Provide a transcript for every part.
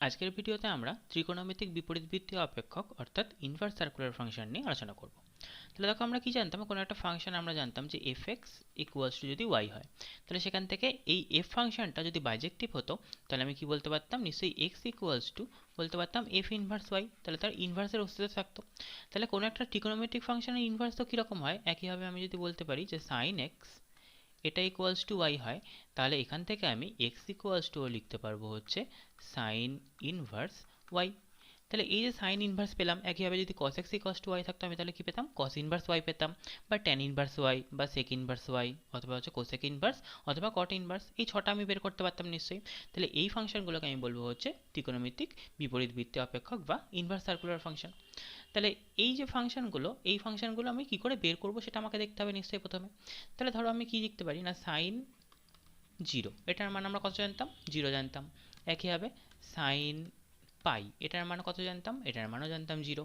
আজকের ভিডিওতে আমরা ত্রিকোণমিতিক বিপরীতবৃত্তীয় অপেক্ষক অর্থাৎ ইনভার্স সার্কুলার ফাংশন নিয়ে আলোচনা করব। তাহলে দেখো আমরা কি জানতাম, কোনো একটা ফাংশন আমরা জানতাম যে এফ এক্স ইকুয়ালস টু যদি ওয়াই হয়, তাহলে সেখান থেকে এই এফ ফাংশনটা যদি বাইজেক্টিভ হতো তাহলে আমি কি বলতে পারতাম, নিশ্চয়ই এক্স ইকুয়ালস টু বলতে পারতাম এফ ইনভার্স ওয়াই, তাহলে তার ইনভার্সের অস্তিত্ব থাকতো। তাহলে কোনো একটা ত্রিকোণমিতিক ফাংশনের ইনভার্স তো কীরকম হয়, একইভাবে আমি যদি বলতে পারি যে সাইন এক্স এটা ইকুয়ালস টু ওয়াই হয়, তাহলে এখান থেকে আমি এক্স ইকুয়ালস টু লিখতে পারবো হচ্ছে সাইন ইনভার্স ওয়াই। তাহলে এই যে সাইন ইনভার্স পেলাম, একইভাবে যদি cos x equals to y থাকতো আমি তাহলে কি পেতাম, cos ইনভার্স ওয়াই পেতাম, বা tan ইনভার্স ওয়াই, বা sec ইনভার্স ওয়াই, অথবা হচ্ছে cosec ইনভার্স, অথবা cot ইনভার্স। এই ছটা আমি বের করতে পারতাম নিশ্চয়ই। তাহলে এই ফাংশনগুলোকে আমি বলবো হচ্ছে ত্রিকোণমিতিক বিপরীতবৃত্তীয় অপেক্ষক বা ইনভার্স সার্কুলার ফাংশন। তাহলে এই যে ফাংশনগুলো, এই ফাংশনগুলো আমি কি করে বের করব সেটা আমাকে দেখতে হবে নিশ্চয়ই প্রথমে। তাহলে ধরো আমি কি লিখতে পারি না, সাইন জিরো এটার মান আমরা কত জানতাম, জিরো জানতাম। একইভাবে সাইন পাই এটার মান কত জানতাম, এটার মানও জানতাম জিরো।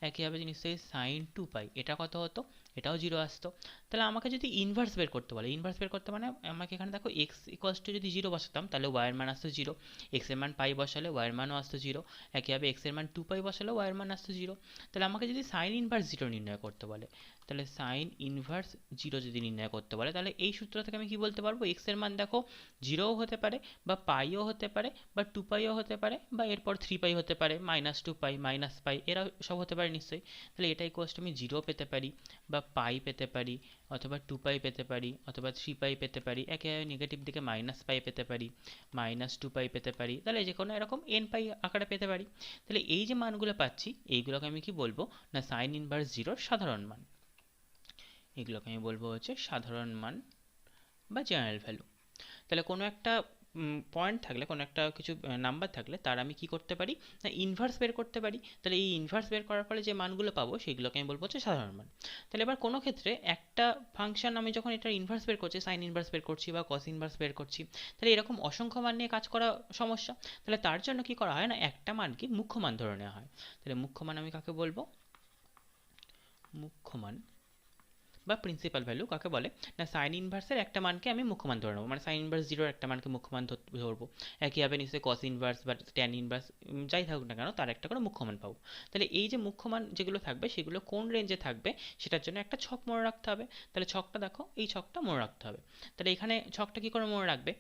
একইভাবে নিশ্চয়ই সাইন টু পাই এটা কত হতো, এটাও জিরো আসতো। তাহলে আমাকে যদি ইনভার্স বের করতে বলে, ইনভার্স বের করতে মানে আমাকে এখানে দেখো এক্স ইকুয়ালস টু যদি জিরো বসাতাম তাহলে ওয়াইয়ের মান আসতো জিরো, এক্স এর মান পাই বসালে ওয়াইয়ের মানও আসতো জিরো, একইভাবে এক্স এর মান টু পাই বসালে ওয়াইয়ের মান আসতো জিরো। তাহলে আমাকে যদি সাইন ইনভার্স জিরো নির্ণয় করতে বলে, তাহলে সাইন ইনভার্স জিরো যদি নির্ণয় করতে বলে, তাহলে এই সূত্র থেকে আমি কি বলতে পারবো, এক্স এর মান দেখো জিরোও হতে পারে, বা পাইও হতে পারে, বা টু পাইও হতে পারে, বা এরপর থ্রি পাই হতে পারে, মাইনাস টু পাই, মাইনাস পাই, এরা সব হতে পারে নিশ্চয়ই। তাহলে এটা ইকুয়ালস টু আমি জিরো পেতে পারি, বা পাই পেতে পারি, অথবা টু পাই পেতে পারি, অথবা থ্রি পাই পেতে পারি, একেবারে নেগেটিভ দিকে মাইনাস পাই পেতে পারি, মাইনাস টু পাই পেতে পারি, তাহলে যে কোনো এরকম এন পাই আকারে পেতে পারি। তাহলে এই যে মানগুলো পাচ্ছি এইগুলোকে আমি কি বলবো না, সাইন ইনভার্স জিরোর সাধারণ মান। এগুলোকে আমি বলবো হচ্ছে সাধারণ মান বা জেনারেল ভ্যালু। তাহলে কোনো একটা পয়েন্ট থাকলে, কোনো একটা কিছু নাম্বার থাকলে তার আমি কি করতে পারি না, ইনভার্স বের করতে পারি। তাহলে এই ইনভার্স বের করার ফলে যে মানগুলো পাবো সেগুলোকে আমি বলবো হচ্ছে সাধারণ মান। তাহলে এবার কোনো ক্ষেত্রে একটা ফাংশন আমি যখন এটার ইনভার্স বের করছি, সাইন ইনভার্স বের করছি বা কস ইনভার্স বের করছি, তাহলে এরকম অসংখ্য মান নিয়ে কাজ করা সমস্যা। তাহলে তার জন্য কি করা হয় না, একটা মানকে মুখ্য মান ধরে নেওয়া হয়। তাহলে মুখ্য মান আমি কাকে বলবো, মুখ্য মান বা প্রিন্সিপাল ভ্যালু কাকে বলে না, সাইন ইনভার্সের একটা মানকে আমি মুখ্যমান ধরে নেবো, মানে সাইন ইনভার্স জিরোর একটা মানকে মুখ্যমান ধরবো। একইভাবে নিশ্চয়ই কস ইনভার্স বা ট্যান ইনভার্স যাই থাকুক না কেন তার একটা করে মুখ্যমান পাবো। তাহলে এই যে মুখ্যমান যেগুলো থাকবে সেগুলো কোন রেঞ্জে থাকবে সেটার জন্য একটা ছক মনে রাখতে হবে। তাহলে ছকটা দেখো, এই ছকটা মনে রাখতে হবে। তাহলে এখানে ছকটা কি করে মনে রাখবে,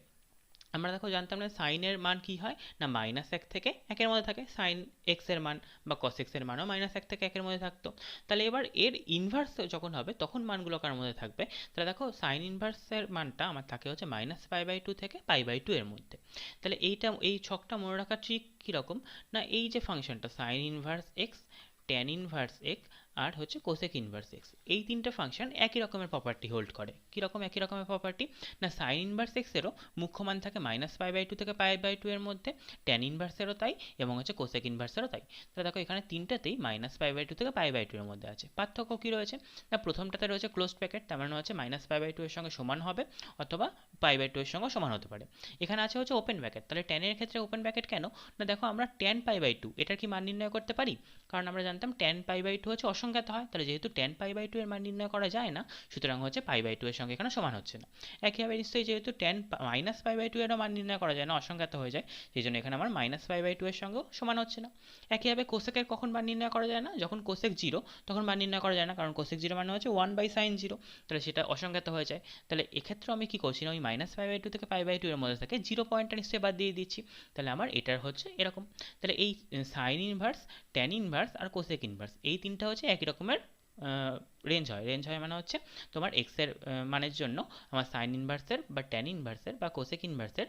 আমরা দেখো জানতাম না সাইনের মান কি হয় না, মাইনাস এক থেকে একের মধ্যে থাকে, সাইন এক্স এর মান বা কস এক্স এর মানও মাইনাস এক থেকে একের মধ্যে থাকতো। তাহলে এবার এর ইনভার্স যখন হবে তখন মানগুলো কার মধ্যে থাকবে, তাহলে দেখো সাইন ইনভার্সের মানটা আমার থাকে হচ্ছে মাইনাস পাই বাই টু থেকে পাই বাই টু এর মধ্যে। তাহলে এই ছকটা মনে রাখার ট্রিক কীরকম না, এই যে ফাংশনটা sine inverse x, tan inverse x, আর হচ্ছে কোসেক ইনভার্স এক্স, এই তিনটে ফাংশন একই রকমের প্রপার্টি হোল্ড করে। কীরকম একই রকমের প্রপার্টি না, সাইন ইনভার্স এক্সেরও মুখ্য মান থাকে মাইনাস পাই বাই টু থেকে পাই বাই টু এর মধ্যে, ট্যান ইনভার্সেরও তাই, এবং হচ্ছে কোসেক ইনভার্সেরও তাই। তাহলে দেখো এখানে তিনটাতেই মাইনাস পাই বাই টু থেকে পাই বাই টু এর মধ্যে আছে। পার্থক্য কী রয়েছে না, প্রথমটাতে রয়েছে ক্লোজড ব্র্যাকেট, তার মানে হচ্ছে মাইনাস পাই বাই টু এর সঙ্গে সমান হবে, অথবা পাই বাই টু এর সঙ্গে সমান হতে পারে। এখানে আছে হচ্ছে ওপেন ব্র্যাকেট, তাহলে ট্যানের ক্ষেত্রে ওপেন ব্র্যাকেট কেন না, দেখো আমরা ট্যান পাই বাই টু এটার কি মান নির্ণয় করতে পারি, কারণ আমরা জানতাম ট্যান পাই বাই টু হচ্ছে অসংখ্যাত হয়, তাহলে যেহেতু ট্যান পাই বাই টু এর মান নির্ণয় করা যায় না, সুতরাং হচ্ছে পাই বাই টু এর সঙ্গে এখানে সমান হচ্ছে না। একইভাবে নিশ্চয়ই যেহেতু tan minus pi by two এরও মান নির্ণয় করা যায় না, অসংখ্যাত হয়ে যায়, সেই জন্য এখানে আমার মাইনাস পাই বাই টু এর সঙ্গেও সমান হচ্ছে না। একইভাবে কোসেকের কখন মান নির্ণয় করা যায় না, যখন কোসেক জিরো তখন মান নির্ণয় করা যায় না, কারণ কোসেক জিরো মানে হচ্ছে ওয়ান বাই সাইন জিরো, তাহলে সেটা অসংখ্যাত হয়ে যায়। তাহলে এক্ষেত্রে আমি কি করছি না, ওই মাইনাস পাই বাই টু থেকে পাই বাই টু এর মধ্যে থেকে জিরো পয়েন্টটা নিশ্চয়ই বাদ দিয়ে দিচ্ছি। তাহলে আমার এটার হচ্ছে এরকম। তাহলে এই সাইন ইনভার্স, ট্যান ইনভার্স আর কোসেক ইনভার্স এই তিনটা হচ্ছে একই রকমের রেঞ্জ হয় মানে হচ্ছে তোমার এক্স এর মানের জন্য আমার সাইন ইনভার্সের বা ট্যান ইনভার্সের বা কোসেক ইনভার্সের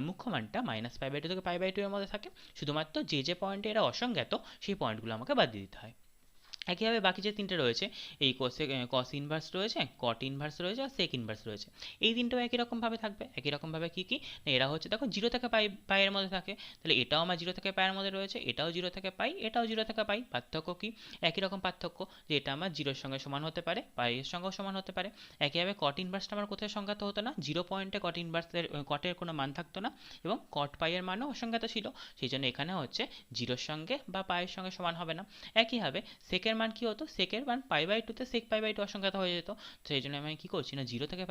মুখ্য মানটা মাইনাস পাই বাই টু থেকে পাই বাই টু এর মধ্যে থাকে, শুধুমাত্র যে যে পয়েন্টে এরা অসংজ্ঞাত সেই পয়েন্টগুলো আমাকে বাদ দিয়ে দিতে হয়। একইভাবে বাকি যে তিনটে রয়েছে, এই কস ইনভার্স রয়েছে, কট ইনভার্স রয়েছে, আর সেক ইনভার্স রয়েছে, এই তিনটেও একই রকমভাবে থাকবে। একই রকমভাবে কী কী না, এরা হচ্ছে দেখো জিরো থেকে পাইয়ের মধ্যে থাকে, তাহলে এটাও আমার জিরো থেকে পাইয়ের মধ্যে রয়েছে, এটাও জিরো থেকে পাই, এটাও জিরো থেকে পাই। পার্থক্য কি, একই রকম পার্থক্য, যে এটা আমার জিরোর সঙ্গে সমান হতে পারে, পাইয়ের সঙ্গেও সমান হতে পারে। একইভাবে কট ইনভার্সটা আমার কোথায় সংজ্ঞাত হতো না, জিরো পয়েন্টে কট ইনভার্সের কটের কোনো মান থাকতো না, এবং কট পাইয়ের মানও অসংজ্ঞাত ছিল, সেই জন্য এখানে হচ্ছে জিরোর সঙ্গে বা পাইয়ের সঙ্গে সমান হবে না। একইভাবে সেকের মান কী হতো, সেকের মান পাই বাই টুতে সেক পাই বাই টু অসংখ্যাত হয়ে যেত, তো সেই জন্য আমি কী করছি না, জিরো থেকে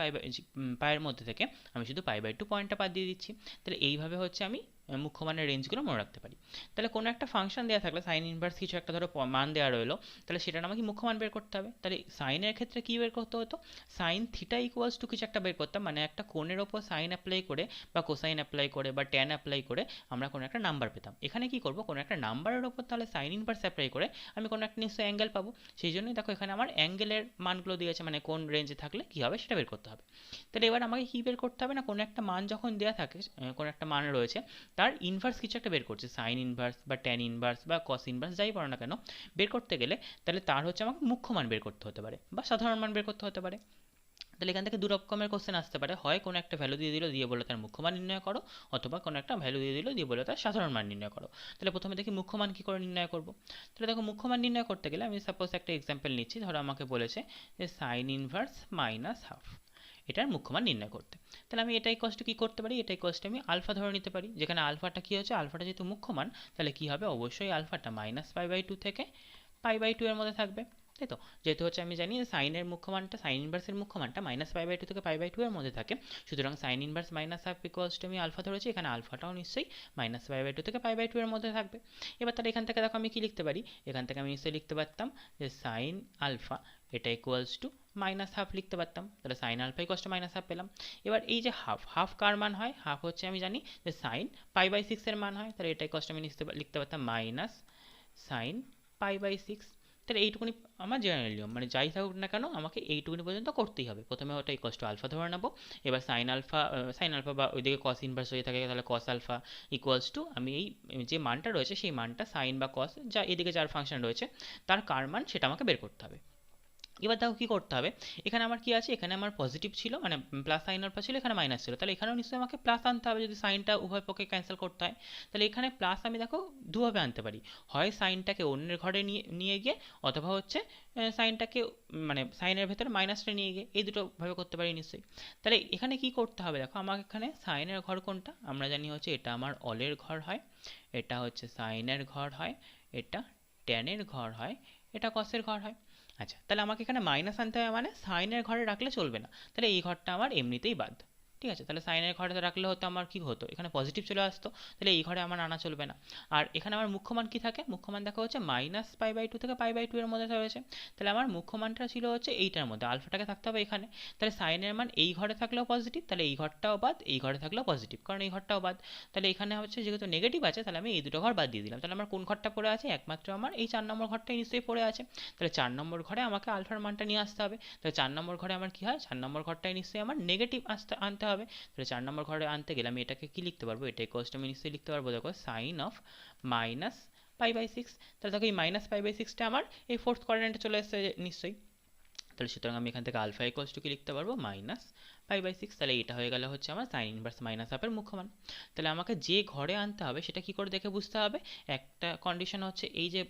পাইয়ের মধ্যে থেকে আমি শুধু পাই বাই টু পয়েন্টটা বাদ দিয়ে দিচ্ছি। তাহলে এইভাবে হচ্ছে আমি মুখ্যমানের রেঞ্জগুলো মনে রাখতে পারি। তাহলে কোনো একটা ফাংশন দেওয়া থাকলে সাইন ইনভার্স কিছু একটা ধরো মান দেওয়া রইলো, তাহলে সেটার আমাকে মুখ্যমান বের করতে হবে। তাহলে সাইনের ক্ষেত্রে কি বের করতে হতো, সাইন থিটা ইকুয়ালস টু কিছু একটা বের করতাম, মানে একটা কোণের ওপর সাইন অ্যাপ্লাই করে বা কোসাইন অ্যাপ্লাই করে বা ট্যান অ্যাপ্লাই করে আমরা কোনো একটা নাম্বার পেতাম। এখানে কি করব, কোনো একটা নাম্বারের ওপর তাহলে সাইন ইনভার্স অ্যাপ্লাই করে আমি কোনো একটা নিশ্চয়ই অ্যাঙ্গেল পাবো। সেই জন্যই দেখো এখানে আমার অ্যাঙ্গেলের মানগুলো দিয়েছে, মানে কোন রেঞ্জে থাকলে কি হবে সেটা বের করতে হবে। তাহলে এবার আমাকে কি বের করতে হবে না, কোনো একটা মান যখন দেওয়া থাকে, কোনো একটা মান রয়েছে, তার ইনভার্স কিছু একটা বের করছে, সাইন ইনভার্স বা ট্যান ইনভার্স বা কস ইনভার্স যাই বলো না কেন, বের করতে গেলে তাহলে তার হচ্ছে আমাকে মুখ্য মান বের করতে হতে পারে বা সাধারণ মান বের করতে হতে পারে। তাহলে এখান থেকে দু রকমের কোশ্চেন আসতে পারে, হয় কোনো একটা ভ্যালু দিয়ে দিল, দিয়ে বলে তার মুখ্য মান নির্ণয় করো, অথবা কোনো একটা ভ্যালু দিয়ে দিল, দিয়ে বলে তার সাধারণ মান নির্ণয় করো। তাহলে প্রথমে দেখি মুখ্য মান কি করে নির্ণয় করব। তাহলে দেখো মুখ্য মান নির্ণয় করতে গেলে আমি সাপোজ একটা এক্সাম্পল নিচ্ছি, ধরো আমাকে বলেছে যে সাইন ইনভার্স মাইনাস হাফ, এটার মুখ্যমান নির্ণয় করতে। তাহলে আমি এটাই কষ্ট কি করতে পারি, এটাই কষ্ট আমি আলফা ধরে নিতে পারি, যেখানে আলফাটা কি হচ্ছে, আলফাটা যেহেতু মুখ্যমান তাহলে কি হবে, অবশ্যই আলফাটা -π/2 থেকে π/2 এর মধ্যে থাকবে, তাই তো। যেহেতু হচ্ছে আমি জানি যে সাইনের মুখ্যমানটা, সাইন ইনভার্সের মুখ্যমানটা -π/2 থেকে π/2 এর মধ্যে থাকে, সুতরাং sign inverse minus half equals to আমি আলফা ধরেছি, এখানে আলফাটাও নিশ্চয়ই -π/2 থেকে π/2 এর মধ্যে থাকবে। এবার তাহলে এখান থেকে দেখো আমি কি লিখতে পারি, এখান থেকে আমি নিশ্চয়ই লিখতে পারতাম যে সাইন আলফা এটা ইকুয়ালস টু মাইনাস হাফ লিখতে পারতাম, তাহলে sine alpha equals to minus half পেলাম। এবার এই যে হাফ, হাফ কার মান হয়, হাফ হচ্ছে আমি জানি যে সাইন π/6 এর মান হয়, তাহলে এটা ইকুয়ালস টু আমি লিখতে পারতাম মাইনাস সাইন π/6। তাহলে এইটুকুনি আমার জেনারেল নিয়ম, মানে যাই থাকুক না কেন আমাকে এইটুকুনি পর্যন্ত করতেই হবে। প্রথমে ওটা ইকুয়ালস টু আলফা ধরে নেবো, এবার সাইন আলফা বা ওইদিকে কস ইনভার্স হয়ে থাকে তাহলে কস আলফা ইকুয়ালস টু আমি এই যে মানটা রয়েছে সেই মানটা সাইন বা কস যা এদিকে যার ফাংশন রয়েছে তার কার মান সেটা আমাকে বের করতে হবে। এবার দেখো কি করতে হবে, এখানে আমার কি আছে, এখানে আমার পজিটিভ ছিল মানে প্লাস সাইন আলফা ছিল, এখানে মাইনাস ছিল, তাহলে এখানেও নিশ্চয়ই আমাকে প্লাস আনতে হবে যদি সাইনটা উভয় পক্ষে ক্যান্সেল করতে হয়। তাহলে এখানে প্লাস আমি দেখো দুভাবে আনতে পারি, হয় সাইনটাকে অন্যের ঘরে নিয়ে নিয়ে গিয়ে, অথবা হচ্ছে সাইনটাকে মানে সাইনের ভেতরে মাইনাসটা নিয়ে গিয়ে, এই দুটো ভাবে করতে পারি নিশ্চয়ই। তাহলে এখানে কি করতে হবে দেখো, আমাকে এখানে সাইনের ঘর কোনটা, আমরা জানি হচ্ছে এটা আমার অলের ঘর হয়, এটা হচ্ছে সাইনের ঘর হয়, এটা ট্যানের ঘর হয়, এটা কসের ঘর হয়। আচ্ছা, তাহলে আমাকে এখানে মাইনাস আনতে হবে, মানে সাইনের ঘরে রাখলে চলবে না, তাহলে এই ঘরটা আমার এমনিতেই বাদ। ঠিক আছে, তাহলে সাইনের ঘরে রাখলে হতো আমার কি হতো, এখানে পজিটিভ চলে আসতো, তাহলে এই ঘরে আমার আনা চলবে না। আর এখানে আমার মুখ্যমান কি থাকে, মুখ্যমান দেখা হচ্ছে -π/2 থেকে π/2 এর মধ্যে রয়েছে, তাহলে আমার মুখ্যমানটা ছিল হচ্ছে এইটার মধ্যে, আলফাটাকে থাকতে হবে এখানে। তাহলে সাইনের মান এই ঘরে থাকলেও পজিটিভ, তাহলে এই ঘরটাও বাদ, এই ঘরে থাকলেও পজিটিভ, কারণ এই ঘরটাও বাদ। তাহলে এখানে হচ্ছে যেহেতু নেগেটিভ আছে, তাহলে আমি এই দুটো ঘর বাদ দিয়ে দিলাম, তাহলে আমার কোন ঘরটা পড়ে আছে, একমাত্র আমার এই 4 নম্বর ঘরটাই নিশ্চয়ই পড়ে আছে। তাহলে 4 নম্বর ঘরে আমাকে আলফার মানটা নিয়ে আসতে হবে, তাহলে 4 নম্বর ঘরে আমার কি হয়, 4 নম্বর ঘরটাই নিশ্চয়ই আমার নেগেটিভ আনতে হবে। তাহলে 4 নম্বর ঘরে আনতে গেলে আমি এটাকে কি লিখতে পারবো, এটা ইকুয়ালস টু আমি নিশ্চয়ই লিখতে পারবো দেখো সাইন অফ -π/6। তাহলে দেখো এই -π/6টা আমার এই ফোর্থ কোয়াড্রেন্টে চলে এসেছে নিশ্চয়ই। তাহলে সুতরাং আমি এখান থেকে আলফা ইকুয়ালস টু কি লিখতে পারবো, -π/6। তাহলে এটা হয়ে গেল হচ্ছে আমার সাইন ইনভার্স মাইনাস হাফের মুখ্যমান। তাহলে আমাকে যে ঘরে আনতে হবে সেটা কি করে দেখে বুঝতে হবে, একটা কন্ডিশন হচ্ছে এই যে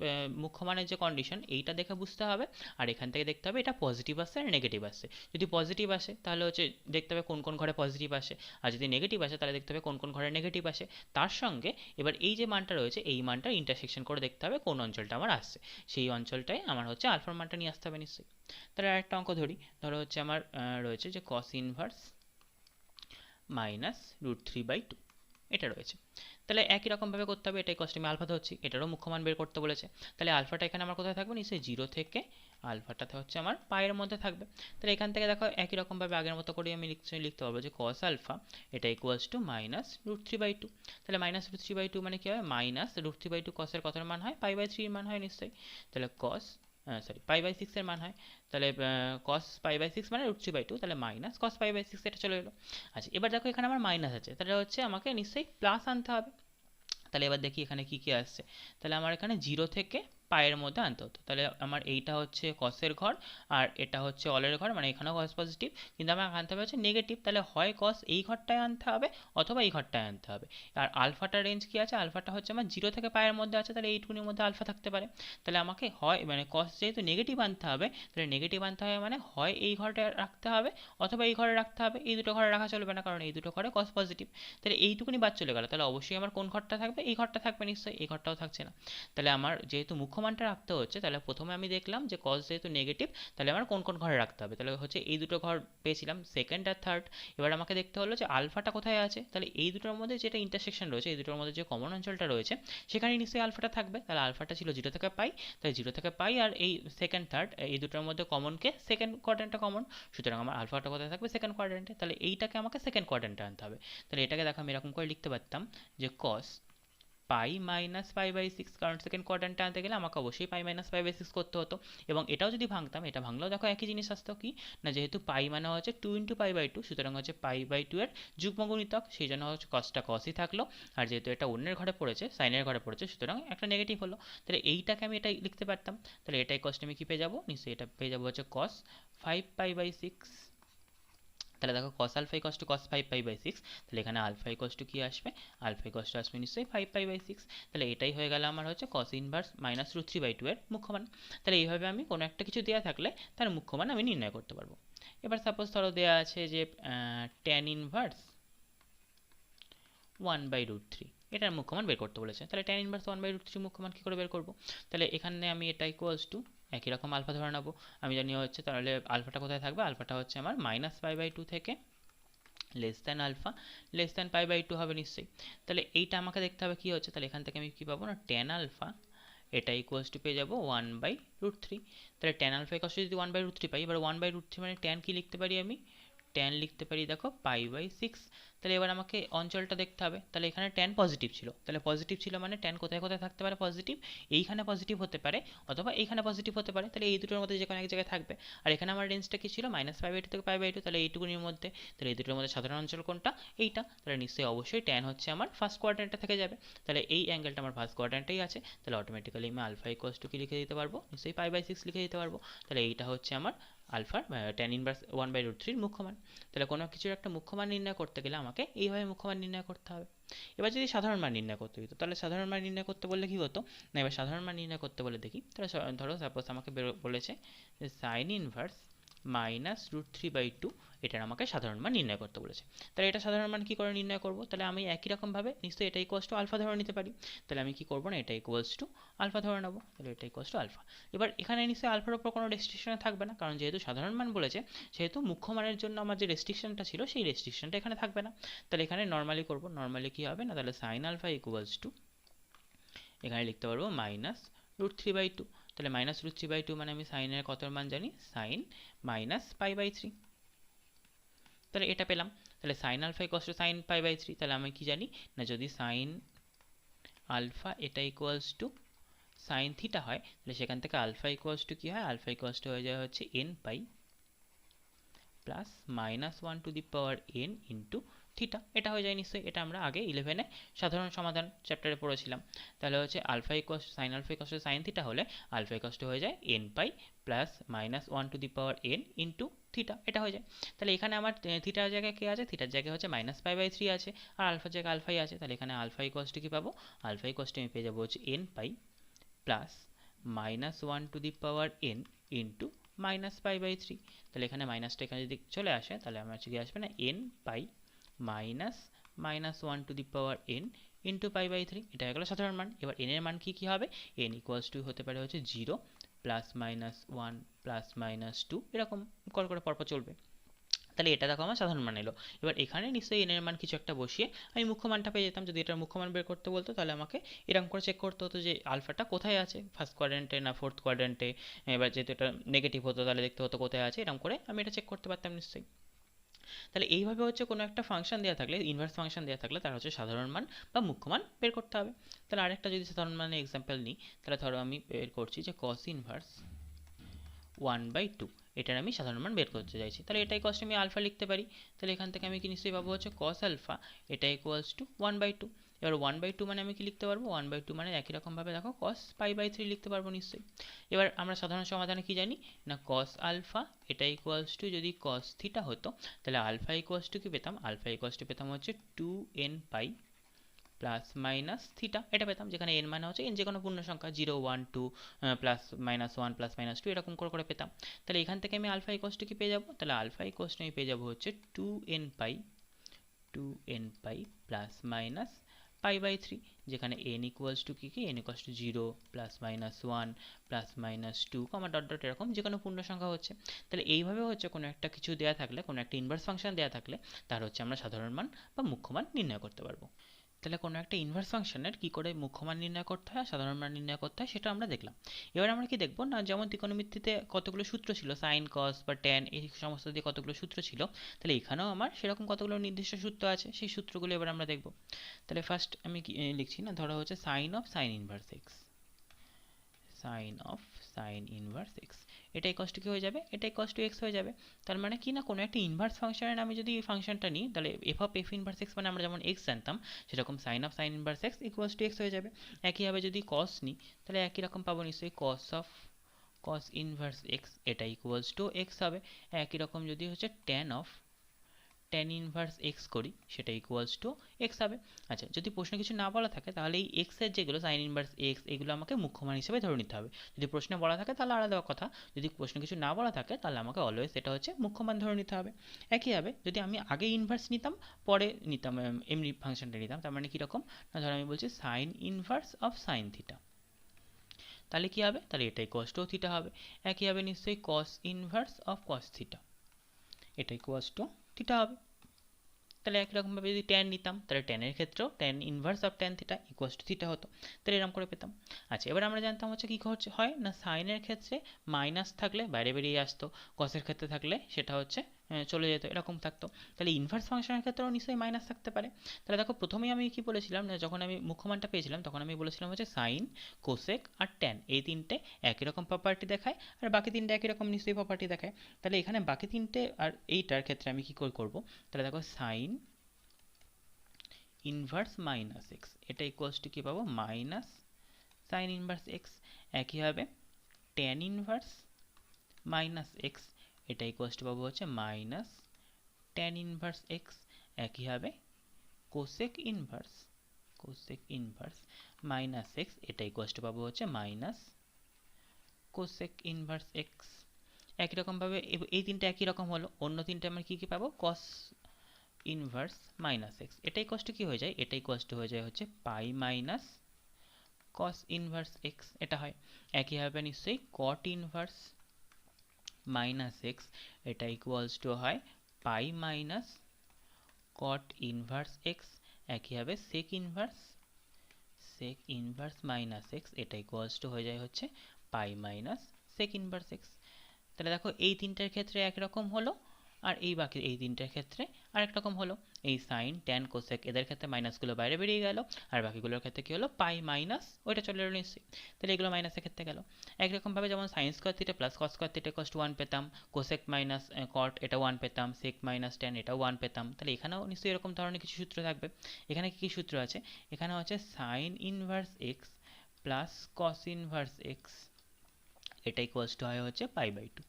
মুখ্যমানের যে কন্ডিশন এইটা দেখে বুঝতে হবে, আর এখান থেকে দেখতে হবে এটা পজিটিভ আসছে আর নেগেটিভ আসছে। যদি পজিটিভ আসে তাহলে হচ্ছে দেখতে হবে কোন কোন ঘরে পজিটিভ আসে, আর যদি নেগেটিভ আসে তাহলে দেখতে হবে কোন কোন ঘরে নেগেটিভ আসে। তার সঙ্গে এবার এই যে মানটা রয়েছে এই মানটা ইন্টারসেকশন করে দেখতে হবে কোন অঞ্চলটা আমার আসছে, সেই অঞ্চলটায় আমার হচ্ছে আলফার মানটা নিয়ে আসতে হবে নিশ্চয়ই। তাহলে আরেকটা অঙ্ক ধরি, ধরো হচ্ছে আমার রয়েছে যে কস ইনভার্স -√3/2 এটা রয়েছে। তাহলে একই রকমভাবে করতে হবে, এটাই কষ্ট আমি আলফা ধরছি, এটারও মুখ্যমান বের করতে বলেছে। তাহলে আলফাটা এখানে আমার কোথায় থাকবে, নিশ্চয়ই 0 থেকে আলফাটাতে হচ্ছে আমার পায়ের মধ্যে থাকবে। তাহলে এখান থেকে দেখো একই রকমভাবে আগের মতো করে আমি লিখতে পারবো যে কস আলফা এটা ইকুয়ালস টু -√3/2। তাহলে -√3/2 মানে কি হবে, -√3/2 কসের কত মান হয়, π/3 এর মান হয় নিশ্চয়ই। তাহলে কস π/6 এর মান হয়, তাহলে cos π/6 মানে √3/2, তাহলে মাইনাস cos π/6 এটা চলে এলো। আচ্ছা, এবার দেখো এখানে আমার মাইনাস আছে, তাহলে হচ্ছে আমাকে নিশ্চয়ই প্লাস আনতে হবে। তাহলে এবার দেখি এখানে কি কি আসছে, তাহলে আমার এখানে 0 থেকে পায়ের মধ্যে আনতে হতো, তাহলে আমার এইটা হচ্ছে কসের ঘর আর এটা হচ্ছে অলের ঘর, মানে এখানেও কস পজিটিভ, কিন্তু আমার আনতে হবে হচ্ছে নেগেটিভ, তাহলে হয় কস এই ঘরটায় আনতে হবে অথবা এই ঘরটায় আনতে হবে। আর আলফাটার রেঞ্জ কি আছে, আলফাটা হচ্ছে আমার 0 থেকে পায়ের মধ্যে আছে, তাহলে এইটুকুনির মধ্যে আলফা থাকতে পারে। তাহলে আমাকে হয় মানে কস যেহেতু নেগেটিভ আনতে হবে, তাহলে নেগেটিভ আনতে হবে মানে হয় এই ঘরটা রাখতে হবে অথবা এই ঘরে রাখতে হবে, এই দুটো ঘরে রাখা চলবে না কারণ এই দুটো ঘরে কস পজিটিভ। তাহলে এইটুকুনি বাদ চলে গেল, তাহলে অবশ্যই আমার কোন ঘরটা থাকবে, এই ঘরটা থাকবে নিশ্চয়ই, এই ঘরটাও থাকছে না। তাহলে আমার যেহেতু মুখ্য মানটা রাখতে হচ্ছে, তাহলে প্রথমে আমি দেখলাম যে কস যেহেতু নেগেটিভ, তাহলে আমার কোন কোন ঘরে রাখতে হবে। তাহলে হচ্ছে এই দুটো ঘর পেয়েছিলাম, সেকেন্ড আর থার্ড। এবার আমাকে দেখতে হলো যে আলফাটা কোথায় আছে। তাহলে এই দুটোর মধ্যে যেটা ইন্টারসেকশন রয়েছে, এই দুটোর মধ্যে যে কমন অঞ্চলটা রয়েছে, সেখানে নিশ্চয়ই আলফাটা থাকবে। তাহলে আলফাটা ছিল 0 থেকে পাই, তাই 0 থেকে পাই আর এই সেকেন্ড থার্ড এই দুটোর মধ্যে কমনকে সেকেন্ড কোয়াড্রেন্টটা কমন, সুতরাং আমার আলফাটা কোথায় থাকবে, সেকেন্ড কোয়াড্রেন্টে। তাহলে এইটাকে আমাকে সেকেন্ড কোয়াড্রেন্টে আনতে হবে। তাহলে এটাকে দেখো আমি এরকম করে লিখতে পারতাম যে কস পাই মাইনাস পাই বাই সিক্স, কারণ সেকেন্ড কোয়াড্রেন্টে আনতে গেলে আমাকে অবশ্যই পাই মাইনাস পাই বাই সিক্স করতে হতো। এবং এটাও যদি ভাঙতাম, এটা ভাঙলেও দেখো একই জিনিস আসতো কি না, যেহেতু পাই মানে হচ্ছে 2 × পাই/2, সুতরাং হচ্ছে পাই/2 এর যুগ্ম গুণিতক, সেই জন্য হচ্ছে কসটা কসই থাকলো। আর যেহেতু এটা অন্যের ঘরে পড়েছে, সাইনের ঘরে পড়েছে, সুতরাং একটা নেগেটিভ হলো। তাহলে এইটাকে আমি এটাই লিখতে পারতাম। তাহলে এটাই কষ্ট আমি কি পেয়ে যাবো, নিশ্চয়ই এটা পেয়ে যাবো হচ্ছে কস 5π/6। তাহলে দেখো cos alpha equals to cos 5π/6, তাহলে এখানে আলফা ইকস টু কি আসবে, আলফা ইকস টু আসবে নিশ্চয়ই 5π/6। তাহলে এটাই হয়ে গেল আমার হচ্ছে cos ইনভার্স -√3/2 এর মুখ্যমান। তাহলে এইভাবে আমি কোনো একটা কিছু দেওয়া থাকলে তার মুখ্যমান আমি নির্ণয় করতে পারবো। এবার সাপোজ ধরো দেওয়া আছে যে tan ইনভার্স 1/√3, এটার মুখ্যমান বের করতে বলেছে। তাহলে tan ইনভার্স 1/√3 মুখ্যমান কি করে বের করব। তাহলে এখানে আমি এটা ইকুয়ালস টু একই রকম আলফা ধরে নেবো। আমি জানি হচ্ছে তাহলে আলফাটা কোথায় থাকবে, আলফাটা হচ্ছে আমার -π/2 থেকে less than alpha less than π/2 হবে নিশ্চয়ই। তাহলে এইটা আমাকে দেখতে হবে কি হচ্ছে। তাহলে এখান থেকে আমি কি পাবো না, tan আলফা এটা ইকুয়ালস টু পেয়ে যাবো 1/√3। তাহলে tan আলফা ইকুয়ালস টু যদি 1/√3 পাই, এবার 1/√3 মানে tan কি লিখতে পারি আমি, tan লিখতে পারি দেখো π/6। তাহলে এবার আমাকে অঞ্চলটা দেখতে হবে। তাহলে এখানে tan পজিটিভ ছিল, তাহলে পজিটিভ ছিল মানে tan কোথায় কোথায় থাকতে পারে পজিটিভ, এইখানে পজিটিভ হতে পারে অথবা এইখানে পজিটিভ হতে পারে। তাহলে এই দুটোর মধ্যে যে কোনো এক জায়গায় থাকবে। আর এখানে আমার রেঞ্জটা কি ছিল, -π/2 থেকে π/2, তাহলে এইটুকুনির মধ্যে। তাহলে এই দুটোর মধ্যে সাধারণ অঞ্চল কোনটা, এইটা। তাহলে নিশ্চয়ই অবশ্যই tan হচ্ছে আমার ফার্স্ট কোয়াড্রেন্টটা থেকে যাবে। তাহলে এই অ্যাঙ্গেলটা আমার ফার্স্ট কোয়াড্রেন্টেই আছে, তাহলে অটোমেটিক্যালি আমি আলফা ইকুয়ালস টু কি লিখে দিতে পারবো, নিশ্চয়ই π/6 লিখে দিতে পারবো। তাহলে এইটা হচ্ছে আমার আলফার tan ইনভার্স 1/√3 মুখ্যমান। তাহলে কোনো কিছুর একটা মুখ্যমান নির্ণয় করতে গেলে আমাকে এইভাবে মুখ্যমান নির্ণয় করতে হবে। এবার যদি সাধারণ মান নির্ণয় করতে হতো, তাহলে সাধারণ মান নির্ণয় করতে বললে কি হতো না, এবার সাধারণ মান নির্ণয় করতে বলে দেখি। তাহলে ধরো সাপোজ আমাকে বলেছে যে সাইন ইনভার্স -√3/2, এটার আমাকে সাধারণ মান নির্ণয় করতে বলেছে। তাহলে এটা সাধারণ মান কি করে নির্ণয় করব, তাহলে আমি একই রকম ভাবে নিশ্চয়ই এটা ইকুয়ালস টু আলফা ধরে নিতে পারি। তাহলে আমি কি করবো না, এটা ইকুয়ালস টু আলফা ধরে নেবো। তাহলে এটা ইকুয়ালস টু আলফা। এবার এখানে নিশ্চয়ই আলফার উপর কোনো রেস্ট্রিকশন থাকবে না, কারণ যেহেতু সাধারণ মান বলেছে, সেহেতু মুখ্য মানের জন্য আমার যে রেস্ট্রিকশনটা ছিল সেই রেস্ট্রিকশনটা এখানে থাকবে না। তাহলে এখানে নর্মালি করবো, নর্মালি কি হবে না, তাহলে সাইন আলফা ইকুয়ালস টু এখানে লিখতে পারবো -√3/2। তাহলে -√3/2 মানে আমি সাইনের কত মান জানি, সাইন -π/3। তাহলে এটা পেলাম। তাহলে sine alpha equals to sine π/3, তাহলে আমি কি জানি না, যদি সাইন আলফা এটা ইকুয়ালস টু সাইন থিটা হয়, তাহলে সেখান থেকে আলফা ইকুয়ালস টু কি হয়, আলফা ইকুয়ালস টু হয়ে যায় হচ্ছে n π plus -1n into theta. এটা হয়ে যায় নিশ্চয়ই, এটা আমরা আগে 11-এ সাধারণ সমাধান চ্যাপ্টারে পড়েছিলাম। তাহলে হচ্ছে alpha equals sine alpha equals to sine theta হলে আলফা ইকুয়ালস টু হয়ে যায় n π plus -1n into theta, এটা হয়ে যায়। তাহলে এখানে আমার থিটার জায়গায় কে আছে, থিটার জায়গায় হচ্ছে -π/3 আছে, আর আলফার জায়গায় আলফাই আছে। তাহলে এখানে আলফা ইকুয়ালস টু কি পাবো, আলফা ইকুয়ালস টু আমি পেয়ে যাবো হচ্ছে n π প্লাস -1n ইন্টু -π/3। তাহলে এখানে মাইনাসটা এখানে যদি চলে আসে, তাহলে আমার হচ্ছে কি আসবে না, n π মাইনাস -1n ইন্টু π/3, এটা হয়ে গেল সাধারণ মান। এবার n এর মান কি কি হবে, n ইকুয়ালস টু হতে পারে হচ্ছে 0 +-1 +-2, এরকম করে পরপর চলবে। তাহলে এটা দেখো আমার সাধারণ মান এলো। এবার এখানে নিশ্চয়ই n এর মান কিছু একটা বসিয়ে আমি মুখ্য মানটা পেয়ে যেতাম। যদি এটার মুখ্য মান বের করতে বলতো, তাহলে আমাকে এরকম করে চেক করতে হতো যে আলফাটা কোথায় আছে, ফার্স্ট কোয়াড্রেন্টে না ফোর্থ কোয়াড্রেন্টে। এবার যেহেতু এটা নেগেটিভ হতো, তাহলে দেখতে হতো কোথায় আছে, এরকম করে আমি এটা চেক করতে পারতাম নিশ্চয়ই। তাহলে এইভাবে হচ্ছে কোনো একটা ফাংশন দেওয়া থাকলে, ইনভার্স ফাংশন দেওয়া থাকলে, তার হচ্ছে সাধারণ মান বা মুখ্য মান বের করতে হবে। তাহলে আরেকটা যদি সাধারণ মানের এক্সাম্পল নিই, তাহলে ধরো আমি বের করছি যে cos ইনভার্স 1/2, এটার আমি সাধারণ মান বের করতে চাইছি। তাহলে এটাই কষ্ট আমি আলফা লিখতে পারি। তাহলে এখান থেকে আমি কি নিশ্চয়ই পাবো হচ্ছে cos আলফা এটা ইকুয়ালস টু 1/2। এবার 1/2 মানে আমি কি লিখতে পারবো, 1/2 মানে একই রকম ভাবে দেখো cos π/3 লিখতে পারবো নিশ্চয়ই। এবার আমরা সাধারণ সমাধানে কি জানি না, cos আলফা এটা ইকুয়ালস টু যদি cos থিটা হতো, তাহলে আলফা ইকুয়ালস টু কি পেতাম, আলফা ইকুয়ালস টু পেতাম হচ্ছে 2n π প্লাস মাইনাস থিটা, এটা পেতাম, যেখানে n মানে হচ্ছে n যে কোনো পূর্ণ সংখ্যা 0 1 2 প্লাস -1 প্লাস -2 এরকম করে পেতাম। তাহলে এখান থেকে আমি আলফা ইকুয়ালস টু কি পেয়ে যাবো, তাহলে আলফা ইকুয়ালস টু আমি পেয়ে যাবো হচ্ছে 2n π প্লাস পাই/3, যেখানে n ইকুয়ালস টু কি n equals to 0 plus minus 1 plus minus 2 comma dot dot এরকম যে কোনো পূর্ণ সংখ্যা হচ্ছে। তাহলে এইভাবে হচ্ছে কোনো একটা কিছু দেওয়া থাকলে, কোনো একটা ইনভার্স ফাংশন দেওয়া থাকলে তার হচ্ছে আমরা সাধারণ মান বা মুখ্য মান নির্ণয় করতে পারবো। তাহলে কোনো একটা ইনভার্স ফাংশনের কি করে মুখ্য মান নির্ণয় করতে হয়, সাধারণ মান নির্ণয় করতে হয়, সেটা আমরা দেখলাম। এবার আমরা কি দেখবো না, যেমন ত্রিকোণমিতিতে কতগুলো সূত্র ছিল, সাইন কস বা ট্যান এই সমস্ত দিয়ে কতগুলো সূত্র ছিল, তাহলে এখানেও আমার সেরকম কতগুলো নির্দিষ্ট সূত্র আছে, সেই সূত্রগুলো এবার আমরা দেখবো। তাহলে ফার্স্ট আমি কি লিখছি না, ধরো হচ্ছে sine of sine inverse x, sine of sine inverse x, এটা ইকুয়ালস টু কি হয়ে যাবে, এটা ইকুয়ালস টু এক্স হয়ে যাবে। তার মানে কি না, কোনো একটা ইনভার্স ফাংশনের আমি যদি এই ফাংশনটা নিই, তাহলে f of f inverse x মানে আমরা যেমন এক্স জানতাম, সেরকম sine of sine inverse x equals to x হয়ে যাবে। একইভাবে যদি কস নিই, তাহলে একই রকম পাবো নিশ্চয়ই, cos of cos inverse x এটা ইকুয়ালস টু এক্স হবে। একই রকম যদি হচ্ছে tan of tan inverse x করি, সেটা ইকুয়ালস টু এক্স হবে। আচ্ছা, যদি প্রশ্নে কিছু না বলা থাকে তাহলে এই এক্সের যেগুলো সাইন ইনভার্স এক্স এগুলো আমাকে মুখ্য মান হিসেবে ধরে নিতে হবে। যদি প্রশ্নে বলা থাকে তাহলে আলাদা কথা, যদি প্রশ্নে কিছু না বলা থাকে তাহলে আমাকে অলওয়েজ এটা হচ্ছে মুখ্য মান ধরে নিতে হবে। একইভাবে যদি আমি আগে ইনভার্স নিতাম, পরে নিতাম এমনি ফাংশনটা নিতাম, তার মানে কীরকম না, ধরো আমি বলছি sign inverse of sine theta, তাহলে কী হবে, তাহলে এটাই কস টু থিটা হবে। একইভাবে নিশ্চয়ই cos inverse of cos theta, এটাই কস টু থিটা হবে। তাহলে একই রকমভাবে যদি ট্যান নিতাম, তাহলে ট্যানের ক্ষেত্রেও tan inverse of tan theta equals to theta হতো। তাহলে এরকম করে পেতাম। আচ্ছা, এবার আমরা জানতাম হচ্ছে কী হয় না, সাইনের ক্ষেত্রে মাইনাস থাকলে বাইরে বেরিয়ে আসতো, কসের ক্ষেত্রে থাকলে সেটা হচ্ছে চলে যেত, এরকম থাকতো। তাহলে ইনভার্স ফাংশনের ক্ষেত্রেও নিশ্চয়ই মাইনাস থাকতে পারে। তাহলে দেখো প্রথমেই আমি কি বলেছিলাম না, যখন আমি মুখ্যমানটা পেয়েছিলাম তখন আমি বলেছিলাম হচ্ছে সাইন, কোসেক আর ট্যান এই তিনটে একই রকম প্রপার্টি দেখায়, আর বাকি তিনটে একই রকম নিশ্চয়ই প্রপার্টি দেখায়। তাহলে এখানে বাকি তিনটে আর এইটার ক্ষেত্রে আমি কী করবো, তাহলে দেখো সাইন ইনভার্স মাইনাস এক্স এটা ইকুয়ালস টু কী পাবো, মাইনাস সাইন ইনভার্স এক্স। একইভাবে ট্যান ইনভার্স মাইনাস এক্স এটা ইকুয়ালস টু পাবো হচ্ছে মাইনাস ট্যান ইনভার্স এক্স। একইভাবে কোসেক ইনভার্স মাইনাস এক্স এটা ইকুয়ালস টু পাবো হচ্ছে মাইনাস কোসেক ইনভার্স এক্স। একই রকমভাবে এই তিনটে একই রকম হলো, অন্য তিনটে আমরা কী কী পাবো, কস ইনভার্স মাইনাস এক্স এটা ইকুয়ালস টু কী হয়ে যায়, এটা ইকুয়ালস টু হয়ে যায় হচ্ছে পাই মাইনাস কস ইনভার্স এক্স এটা হয়। একইভাবে নিশ্চয়ই কট ইনভার্স মাইনাস এক্স এটা ইকুয়ালস টু হয় পাই মাইনাস কট ইনভার্স এক্স। একইভাবে সেক ইনভার্স মাইনাস এক্স এটা ইকুয়ালস টু হয়ে যায় হচ্ছে পাই মাইনাস সেক ইনভার্স এক্স। তাহলে দেখো এই তিনটার ক্ষেত্রে একরকম হলো, আর এই বাকি এই তিনটার ক্ষেত্রে আরেক রকম হলো। এই সাইন ট্যান কোসেক এদের ক্ষেত্রে মাইনাসগুলো বাইরে বেরিয়ে গেল, আর বাকিগুলোর ক্ষেত্রে কী হলো, পাই মাইনাস ওইটা চলে এলো নিশ্চয়ই, তাহলে এগুলো মাইনাসের ক্ষেত্রে গেল। একরকমভাবে যেমন sine square theta plus cos square theta equals to 1 পেতাম, কোসেক মাইনাস কট এটা 1 পেতাম, সেক মাইনাস ট্যান এটাও 1 পেতাম। তাহলে এখানেও নিশ্চয়ই এরকম ধরনের কিছু সূত্র থাকবে। এখানে কী সূত্র আছে, এখানে হচ্ছে sine inverse x plus cos inverse x এটা ইকুয়ালস টু হয় হচ্ছে পাই/2।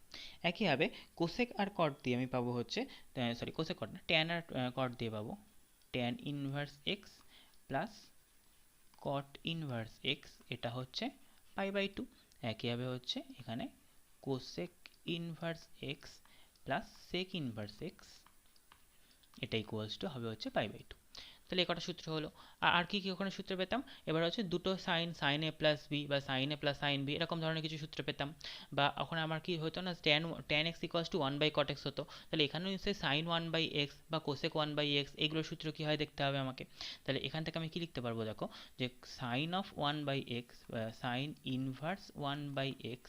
একইভাবে কোসেক আর কট দিয়ে আমি পাবো হচ্ছে, সরি কোসেক কট না, ট্যান আর কট দিয়ে পাবো tan inverse x plus cot inverse x এটা হচ্ছে পাই/2। একইভাবে হচ্ছে এখানে cosec inverse x plus sec inverse x এটা ইকুয়ালস টু হবে হচ্ছে পাই/2। তাহলে এ কটা সূত্র হলো। আর কি কি ওখানে সূত্র পেতাম, এবার হচ্ছে দুটো সাইন এ প্লাস বি বা সাইন এ প্লাস সাইন বি এরকম ধরনের কিছু সূত্র পেতাম। বা ওখানে আমার কি হতো না, tan x equals two 1/cot x হতো, তাহলে এখানেও নিশ্চয়ই সাইন 1/x বা কোসেক 1/x এগুলোর সূত্র কী হয় দেখতে হবে আমাকে। তাহলে এখান থেকে আমি কি লিখতে পারবো, দেখো যে sign of 1/x sign inverse 1/x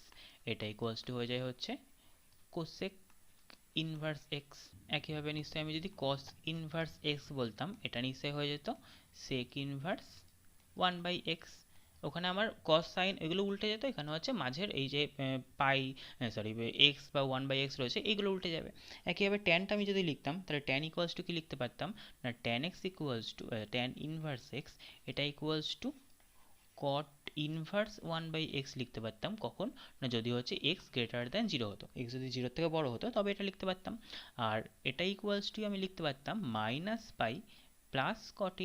এটা ইকুয়ালস টু হয়ে যায় হচ্ছে কোসেক ইনভার্স এক্স। একইভাবে নিশ্চয়ই আমি যদি কস ইনভার্স এক্স বলতাম, এটা নিশ্চয়ই হয়ে যেত সেক ইনভার্স 1/x। ওখানে আমার কস সাইন এগুলো উল্টে যেত, এখানে হচ্ছে মাঝের এই যে পাই সরি এক্স বা 1/x রয়েছে এইগুলো উল্টে যাবে। একইভাবে ট্যানটা আমি যদি লিখতাম, তাহলে ট্যান ইকুয়ালস টু কি লিখতে পারতাম না, tan x equals to tan inverse x এটা equals to cot inverse 1/x লিখতে পারতাম। কখন না, যদি হচ্ছে এক্স গ্রেটার দ্যান 0 হতো, এক্স যদি 0 থেকে বড় হতো তবে এটা লিখতে পারতাম। আর এটা ইকুয়ালস টু আমি লিখতে পারতাম মাইনাস পাই প্লাস কট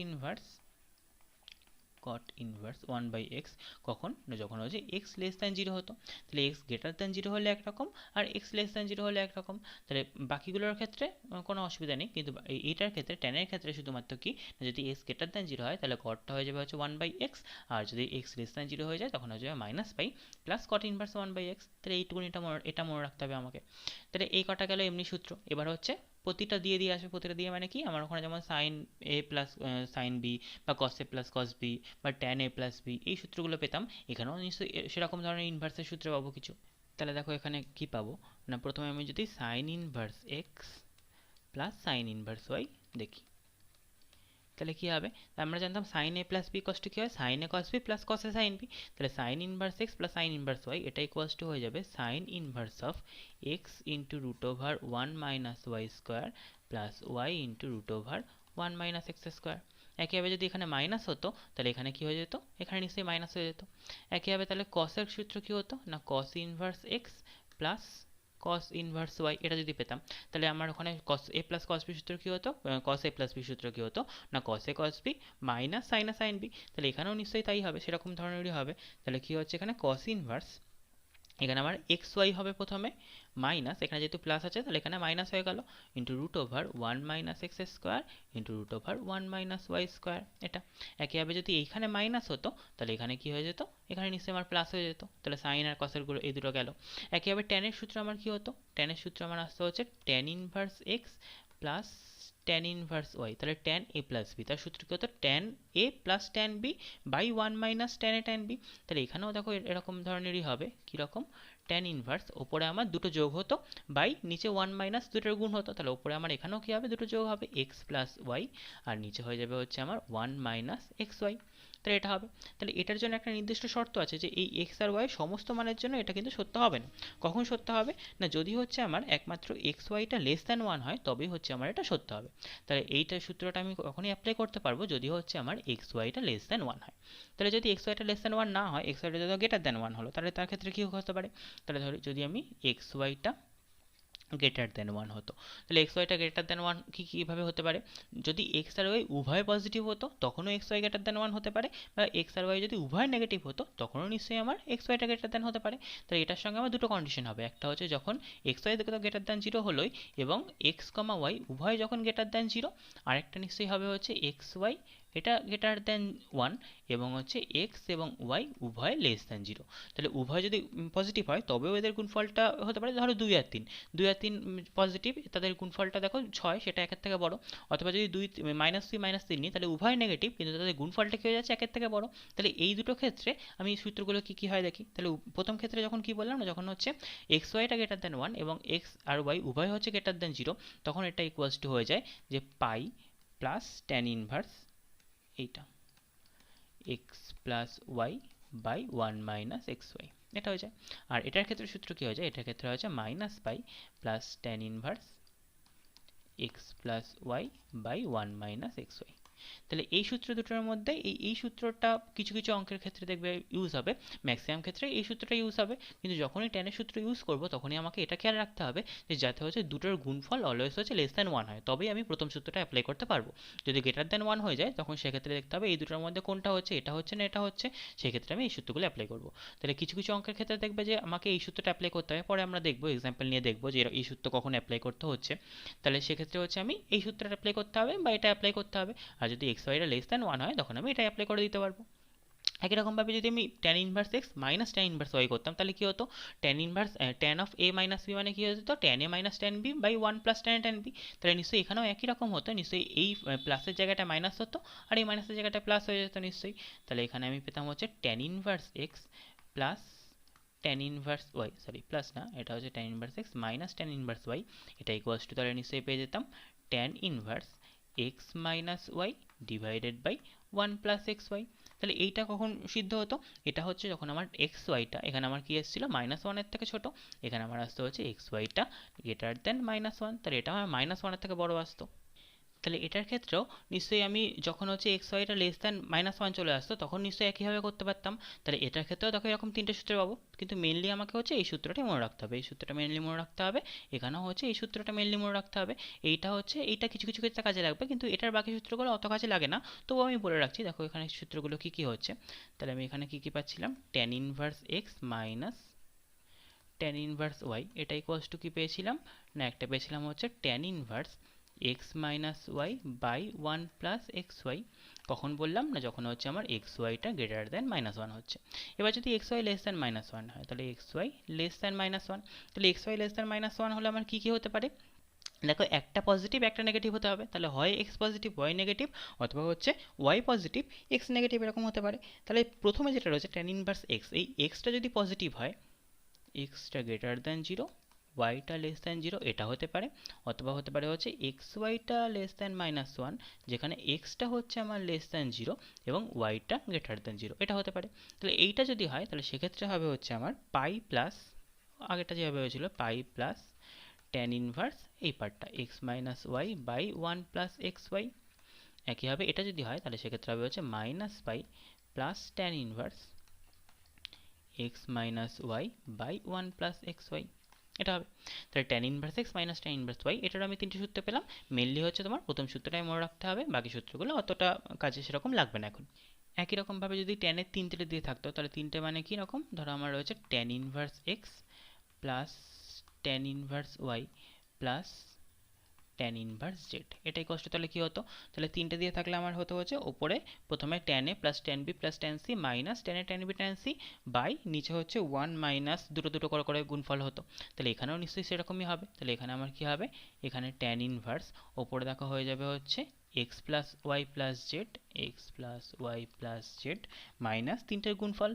কট ইনভার্স 1/x কখন, না যখন হচ্ছে x লেস দ্যান 0 হতো। তাহলে x গ্রেটার দ্যান 0 হলে একরকম আর x লেস দ্যান 0 হলে একরকম। তাহলে বাকিগুলোর ক্ষেত্রে কোনো অসুবিধা নেই, কিন্তু এইটার ক্ষেত্রে ট্যানের ক্ষেত্রে শুধুমাত্র কি, যদি x গ্রেটার দ্যান 0 হয় তাহলে কটটা হয়ে যাবে হচ্ছে 1/x, আর যদি x লেস দ্যান 0 হয়ে যায় তখন হয়ে যাবে minus pi plus cot inverse 1/x। তাহলে এইটুকুনি এটা মনে রাখতে হবে আমাকে। তাহলে এই কটা গেল এমনি সূত্র। এবার হচ্ছে প্রতিটা দিয়ে আসবে, প্রতিটা দিয়ে মানে কি, আমার ওখানে যেমন সাইন এ প্লাস সাইন বি বা কস এ প্লাস কস বি বা ট্যান এ প্লাস বি, এই সূত্রগুলো পেতাম। এখানেও নিশ্চয়ই সেরকম ধরনের ইনভার্সের সূত্র পাবো কিছু। তাহলে দেখো এখানে কি পাবো, না প্রথমে আমি যদি sine inverse x plus sine inverse y দেখি, তাহলে কি হবে, আমরা জানতাম সাইন এ প্লাস বি কষ্ট কি হয়, sine A cos B plus cos A sine B. তাহলে sine inverse x plus sine inverse y এটা ইকুয়ালস টু হয়ে যাবে sine inverse of x into root over 1 - y square plus y into root over 1 - x square. একইভাবে যদি এখানে minus হতো তাহলে এখানে কি হয়ে যেত, এখানে নিশ্চয়ই মাইনাস হয়ে যেত। একইভাবে তাহলে কসের সূত্র কি হতো, না cos inverse x plus cos inverse y, এটা যদি পেতাম তাহলে আমার ওখানে কস এ প্লাস কস বি সূত্র কি হতো, কস এ প্লাস বি সূত্র কি হতো, না কস এ কস বি মাইনাস সাইন এ সাইন বি। তাহলে এখানেও নিশ্চয়ই তাই হবে, সেরকম ধরনেরই হবে। তাহলে কি হচ্ছে এখানে কস ইনভার্স, এখানে আমার এক্স ওয়াই হবে প্রথমে, মাইনাস এখানে যেহেতু প্লাস আছে তাহলে এখানে মাইনাস হয়ে গেল, into root over 1 - x square into root over 1 - y square. এটা একইভাবে যদি এইখানে মাইনাস হতো তাহলে এখানে কি হয়ে যেত, এখানে নিশ্চয়ই আমার প্লাস হয়ে যেত। তাহলে সাইন আর কসের গুলো এই দুটো গেল। একইভাবে ট্যানের সূত্র আমার কি হতো, ট্যানের সূত্র আমার আসতে হচ্ছে tan inverse x plus tan inverse y. তাহলে ট্যান এ প্লাস বি, তার সূত্র কি হতো, tan A plus tan B by 1 - tan A tan B. তাহলে এখানেও দেখো এরকম ধরনেরই হবে, কীরকম, ট্যান ইনভার্স ওপরে আমার দুটো যোগ হতো বাই নিচে 1 - দুটোর গুণ হতো। তাহলে ওপরে আমার এখানেও কি হবে, দুটো যোগ হবে এক্স প্লাস ওয়াই, আর নিচে হয়ে যাবে হচ্ছে আমার 1 - xy। তাহলে এটা হবে। তাহলে এটার জন্য একটা নির্দিষ্ট শর্ত আছে যে এই এক্স আর ওয়াই সমস্ত মানের জন্য এটা কিন্তু সত্য হবে না। কখন সত্য হবে, না যদি হচ্ছে আমার একমাত্র এক্স ওয়াইটা লেস দ্যান 1 হয় তবেই হচ্ছে আমার এটা সত্য হবে। তাহলে এইটা সূত্রটা আমি কখনই অ্যাপ্লাই করতে পারবো যদি হচ্ছে আমার এক্স ওয়াইটা লেস দ্যান 1 হয়। তাহলে যদি এক্স ওয়াইটা লেস দ্যান 1 না হয়, এক্স ওয়াইটা যদি গ্রেটার দ্যান 1 হলো, তাহলে তার ক্ষেত্রে কী হতে পারে, তাহলে ধরি যদি আমি এক্স ওয়াইটা গ্রেটার দ্যান 1 হতো, তাহলে এক্স ওয়াইটা গ্রেটার দ্যান 1 কীভাবে হতে পারে, যদি এক্স আর ওয়াই উভয় পজিটিভ হতো তখনও এক্স ওয়াই গ্রেটার দ্যান 1 হতে পারে, বা এক্স আর ওয়াই যদি উভয় নেগেটিভ হতো তখনও নিশ্চয়ই আমার এক্স ওয়াইটা গ্রেটার দ্যান হতে পারে। তাহলে এটার সঙ্গে আমার দুটো কন্ডিশন হবে, একটা হচ্ছে যখন এক্স ওয়াই গ্রেটার দ্যান 0 হলোই এবং এক্স কমা ওয়াই উভয় যখন গ্রেটার দ্যান 0, আরেকটা নিশ্চয়ই হবে হচ্ছে এক্স ওয়াই এটা গ্রেটার দ্যান 1 এবং হচ্ছে এক্স এবং ওয়াই উভয় লেস দ্যান 0। তাহলে উভয় যদি পজিটিভ হয় তবেও এদের গুণফলটা হতে পারে ধরো 2 আর 3, 2 আর 3 পজিটিভ, তাদের গুণফলটা দেখো 6, সেটা একের থেকে বড়। অথবা যদি -2 -3 নিই তাহলে উভয় নেগেটিভ কিন্তু তাদের গুণফলটা কি হয়ে যাচ্ছে একের থেকে বড়। তাহলে এই দুটো ক্ষেত্রে আমি সূত্রগুলো কি হয় দেখি। তাহলে প্রথম ক্ষেত্রে যখন কি বললাম না, যখন হচ্ছে এক্স ওয়াইটা গ্রেটার দ্যান 1 এবং এক্স আর ওয়াই উভয় হচ্ছে গ্রেটার দ্যান 0, তখন এটা ইকুয়ালস টু হয়ে যায় যে পাই প্লাস ট্যান ইনভার্স এইটা x plus y by 1 - xy, এটা হয়ে যায়। আর এটার ক্ষেত্রে সূত্র কি হয়ে যায়, এটার ক্ষেত্রে হয়ে যায় minus pi plus tan inverse x plus y by 1 - xy। তাহলে এই সূত্র দুটোর মধ্যে এই সূত্রটা কিছু কিছু অঙ্কের ক্ষেত্রে দেখবে ইউজ হবে, ম্যাক্সিমাম ক্ষেত্রে এই সূত্রটা ইউজ হবে। কিন্তু যখনই ট্যানের সূত্র ইউজ করব তখনই আমাকে এটা খেয়াল রাখতে হবে যে যাতে হচ্ছে দুটোর গুণফল অলওয়েজ হচ্ছে লেস দ্যান 1 হয়, তবেই আমি প্রথম সূত্রটা অ্যাপ্লাই করতে পারবো। যদি গ্রেটার দ্যান 1 হয়ে যায় তখন সেক্ষেত্রে দেখতে হবে এই দুটোর মধ্যে কোনটা হচ্ছে, এটা হচ্ছে না এটা হচ্ছে, সেক্ষেত্রে আমি এই সূত্রগুলো অ্যাপ্লাই করবো। তাহলে কিছু কিছু অঙ্কের ক্ষেত্রে দেখবে যে আমাকে এই সূত্রটা অ্যাপ্লাই করতে হবে, পরে আমরা দেখবো এক্সাম্পল নিয়ে দেখবো যে এই সূত্র কখন অ্যাপ্লাই করতে হচ্ছে। তাহলে সেক্ষেত্রে হচ্ছে আমি এই সূত্রটা অ্যাপ্লাই করতে হবে বা এটা অ্যাপ্লাই করতে হবে। আর যদি এক্স ওয়াইটা লেস দ্যান 1 হয় তখন আমি এটা অ্যাপ্লাই করে দিতে পারবো। একই রকমভাবে যদি আমি tan inverse x minus tan inverse y করতাম তাহলে কি হতো, tan inverse tan of A minus B মানে কি হতো, tan A minus tan B by 1 + tan tan B. তাহলে নিশ্চয়ই এখানেও একই রকম হতো, নিশ্চয়ই এই প্লাসের জায়গাটা মাইনাস হতো আর এই মাইনাসের জায়গাটা প্লাস হয়ে যেত নিশ্চয়ই। তাহলে এখানে আমি পেতাম হচ্ছে tan inverse x plus tan inverse y, sorry plus না, এটা হচ্ছে tan inverse x minus tan inverse y, এটা ইকুয়ালস টু তাহলে নিশ্চয়ই পেয়ে যেতাম tan inverse x minus y divided by 1 + xy। তাহলে এইটা কখন সিদ্ধ হতো, এটা হচ্ছে যখন আমার এক্স ওয়াইটা এখানে আমার কি এসেছিল -1 এর থেকে ছোট, এখানে আমার আসতে হচ্ছে এক্স ওয়াইটা গ্রেটার দেন -1, তাহলে এটা আমার -1 এর থেকে বড় আসতো। তাহলে এটার ক্ষেত্রেও নিশ্চয়ই আমি যখন হচ্ছে এক্স ওয়াইটা লেস দ্যান -1 চলে আসতো তখন নিশ্চয়ই একইভাবে করতে পারতাম। তাহলে এটার ক্ষেত্রেও দেখো এরকম তিনটে সূত্র পাবো, কিন্তু মেনলি আমাকে হচ্ছে এই সূত্রটাই মনে রাখতে হবে, এই সূত্রটা মেনলি মনে রাখতে হবে। এখানেও হচ্ছে এই সূত্রটা মেনলি মনে রাখতে হবে। এইটা কিছু কিছু ক্ষেত্রে কাজে লাগবে, কিন্তু এটার বাকি সূত্রগুলো অত কাজে লাগে না। তবুও আমি বলে রাখছি, দেখো এখানে সূত্রগুলো কি কি হচ্ছে। তাহলে আমি এখানে কি কি পাচ্ছিলাম, tan inverse x minus tan inverse y, এটা ইকুয়ালস টু কি পেয়েছিলাম, না একটা পেয়েছিলাম হচ্ছে tan inverse x minus y by one plus x y. কখন বললাম, না যখন হচ্ছে আমার এক্স ওয়াইটা গ্রেটার দ্যান -1 হচ্ছে। এবার যদি এক্স ওয়াই লেস দ্যান -1 হয়, তাহলে এক্স ওয়াই লেস দ্যান -1, তাহলে এক্স ওয়াই লেস দ্যান -1 হলে আমার কি কি হতে পারে, দেখো একটা পজিটিভ একটা নেগেটিভ হতে হবে, তাহলে হয় এক্স পজিটিভ ওয়াই নেগেটিভ, অথবা হচ্ছে ওয়াই পজিটিভ এক্স নেগেটিভ, এরকম হতে পারে। তাহলে প্রথমে যেটা রয়েছে ট্যান ইনভার্স এক্স, এই এক্সটা যদি পজিটিভ হয়, এক্সটা গ্রেটার দ্যান জিরো, ওয়াইটা লেস দ্যান জিরো, এটা হতে পারে। অথবা হতে পারে হচ্ছে এক্স ওয়াইটা লেস দ্যান -1, যেখানে এক্সটা হচ্ছে আমার লেস দ্যান জিরো এবং ওয়াইটা গ্রেটার দ্যান জিরো, এটা হতে পারে। তাহলে এইটা যদি হয় তাহলে সেক্ষেত্রে হবে হচ্ছে আমার পাই প্লাস, আগেরটা যেভাবে হয়েছিল পাই প্লাস ট্যান ইনভার্স এই পার্টটা x minus y by one plus x y. একইভাবে এটা যদি হয় তাহলে সেক্ষেত্রে হবে হচ্ছে minus pi plus tan inverse x minus y by one plus x y, এটা হবে। তাহলে tan inverse x minus tan inverse y, এটার আমি তিনটে সূত্র পেলাম। মেনলি হচ্ছে তোমার প্রথম সূত্রটাই মনে রাখতে হবে, বাকি সূত্রগুলো অতটা কাজে সেরকম লাগবে না এখন। একই রকমভাবে যদি ট্যানের তিনটে দিয়ে থাকতো, তাহলে তিনটে মানে কি রকম, ধরো আমার রয়েছে tan inverse x plus tan inverse y plus tan inverse z, এটাই কষ্ট। তাহলে কি হতো, তাহলে তিনটে দিয়ে থাকলে আমার হতো হচ্ছে ওপরে প্রথমে tan A plus tan B plus tan C minus tan A tan B tan C by নিচে হচ্ছে ওয়ান মাইনাস দুটো দুটো করে করে গুণফল হতো। তাহলে এখানেও নিশ্চয়ই সেরকমই হবে। তাহলে এখানে আমার কি হবে, এখানে ট্যান ইনভার্স ওপরে দেখা হয়ে যাবে হচ্ছে x plus y plus z, x plus y plus z minus তিনটের গুণফল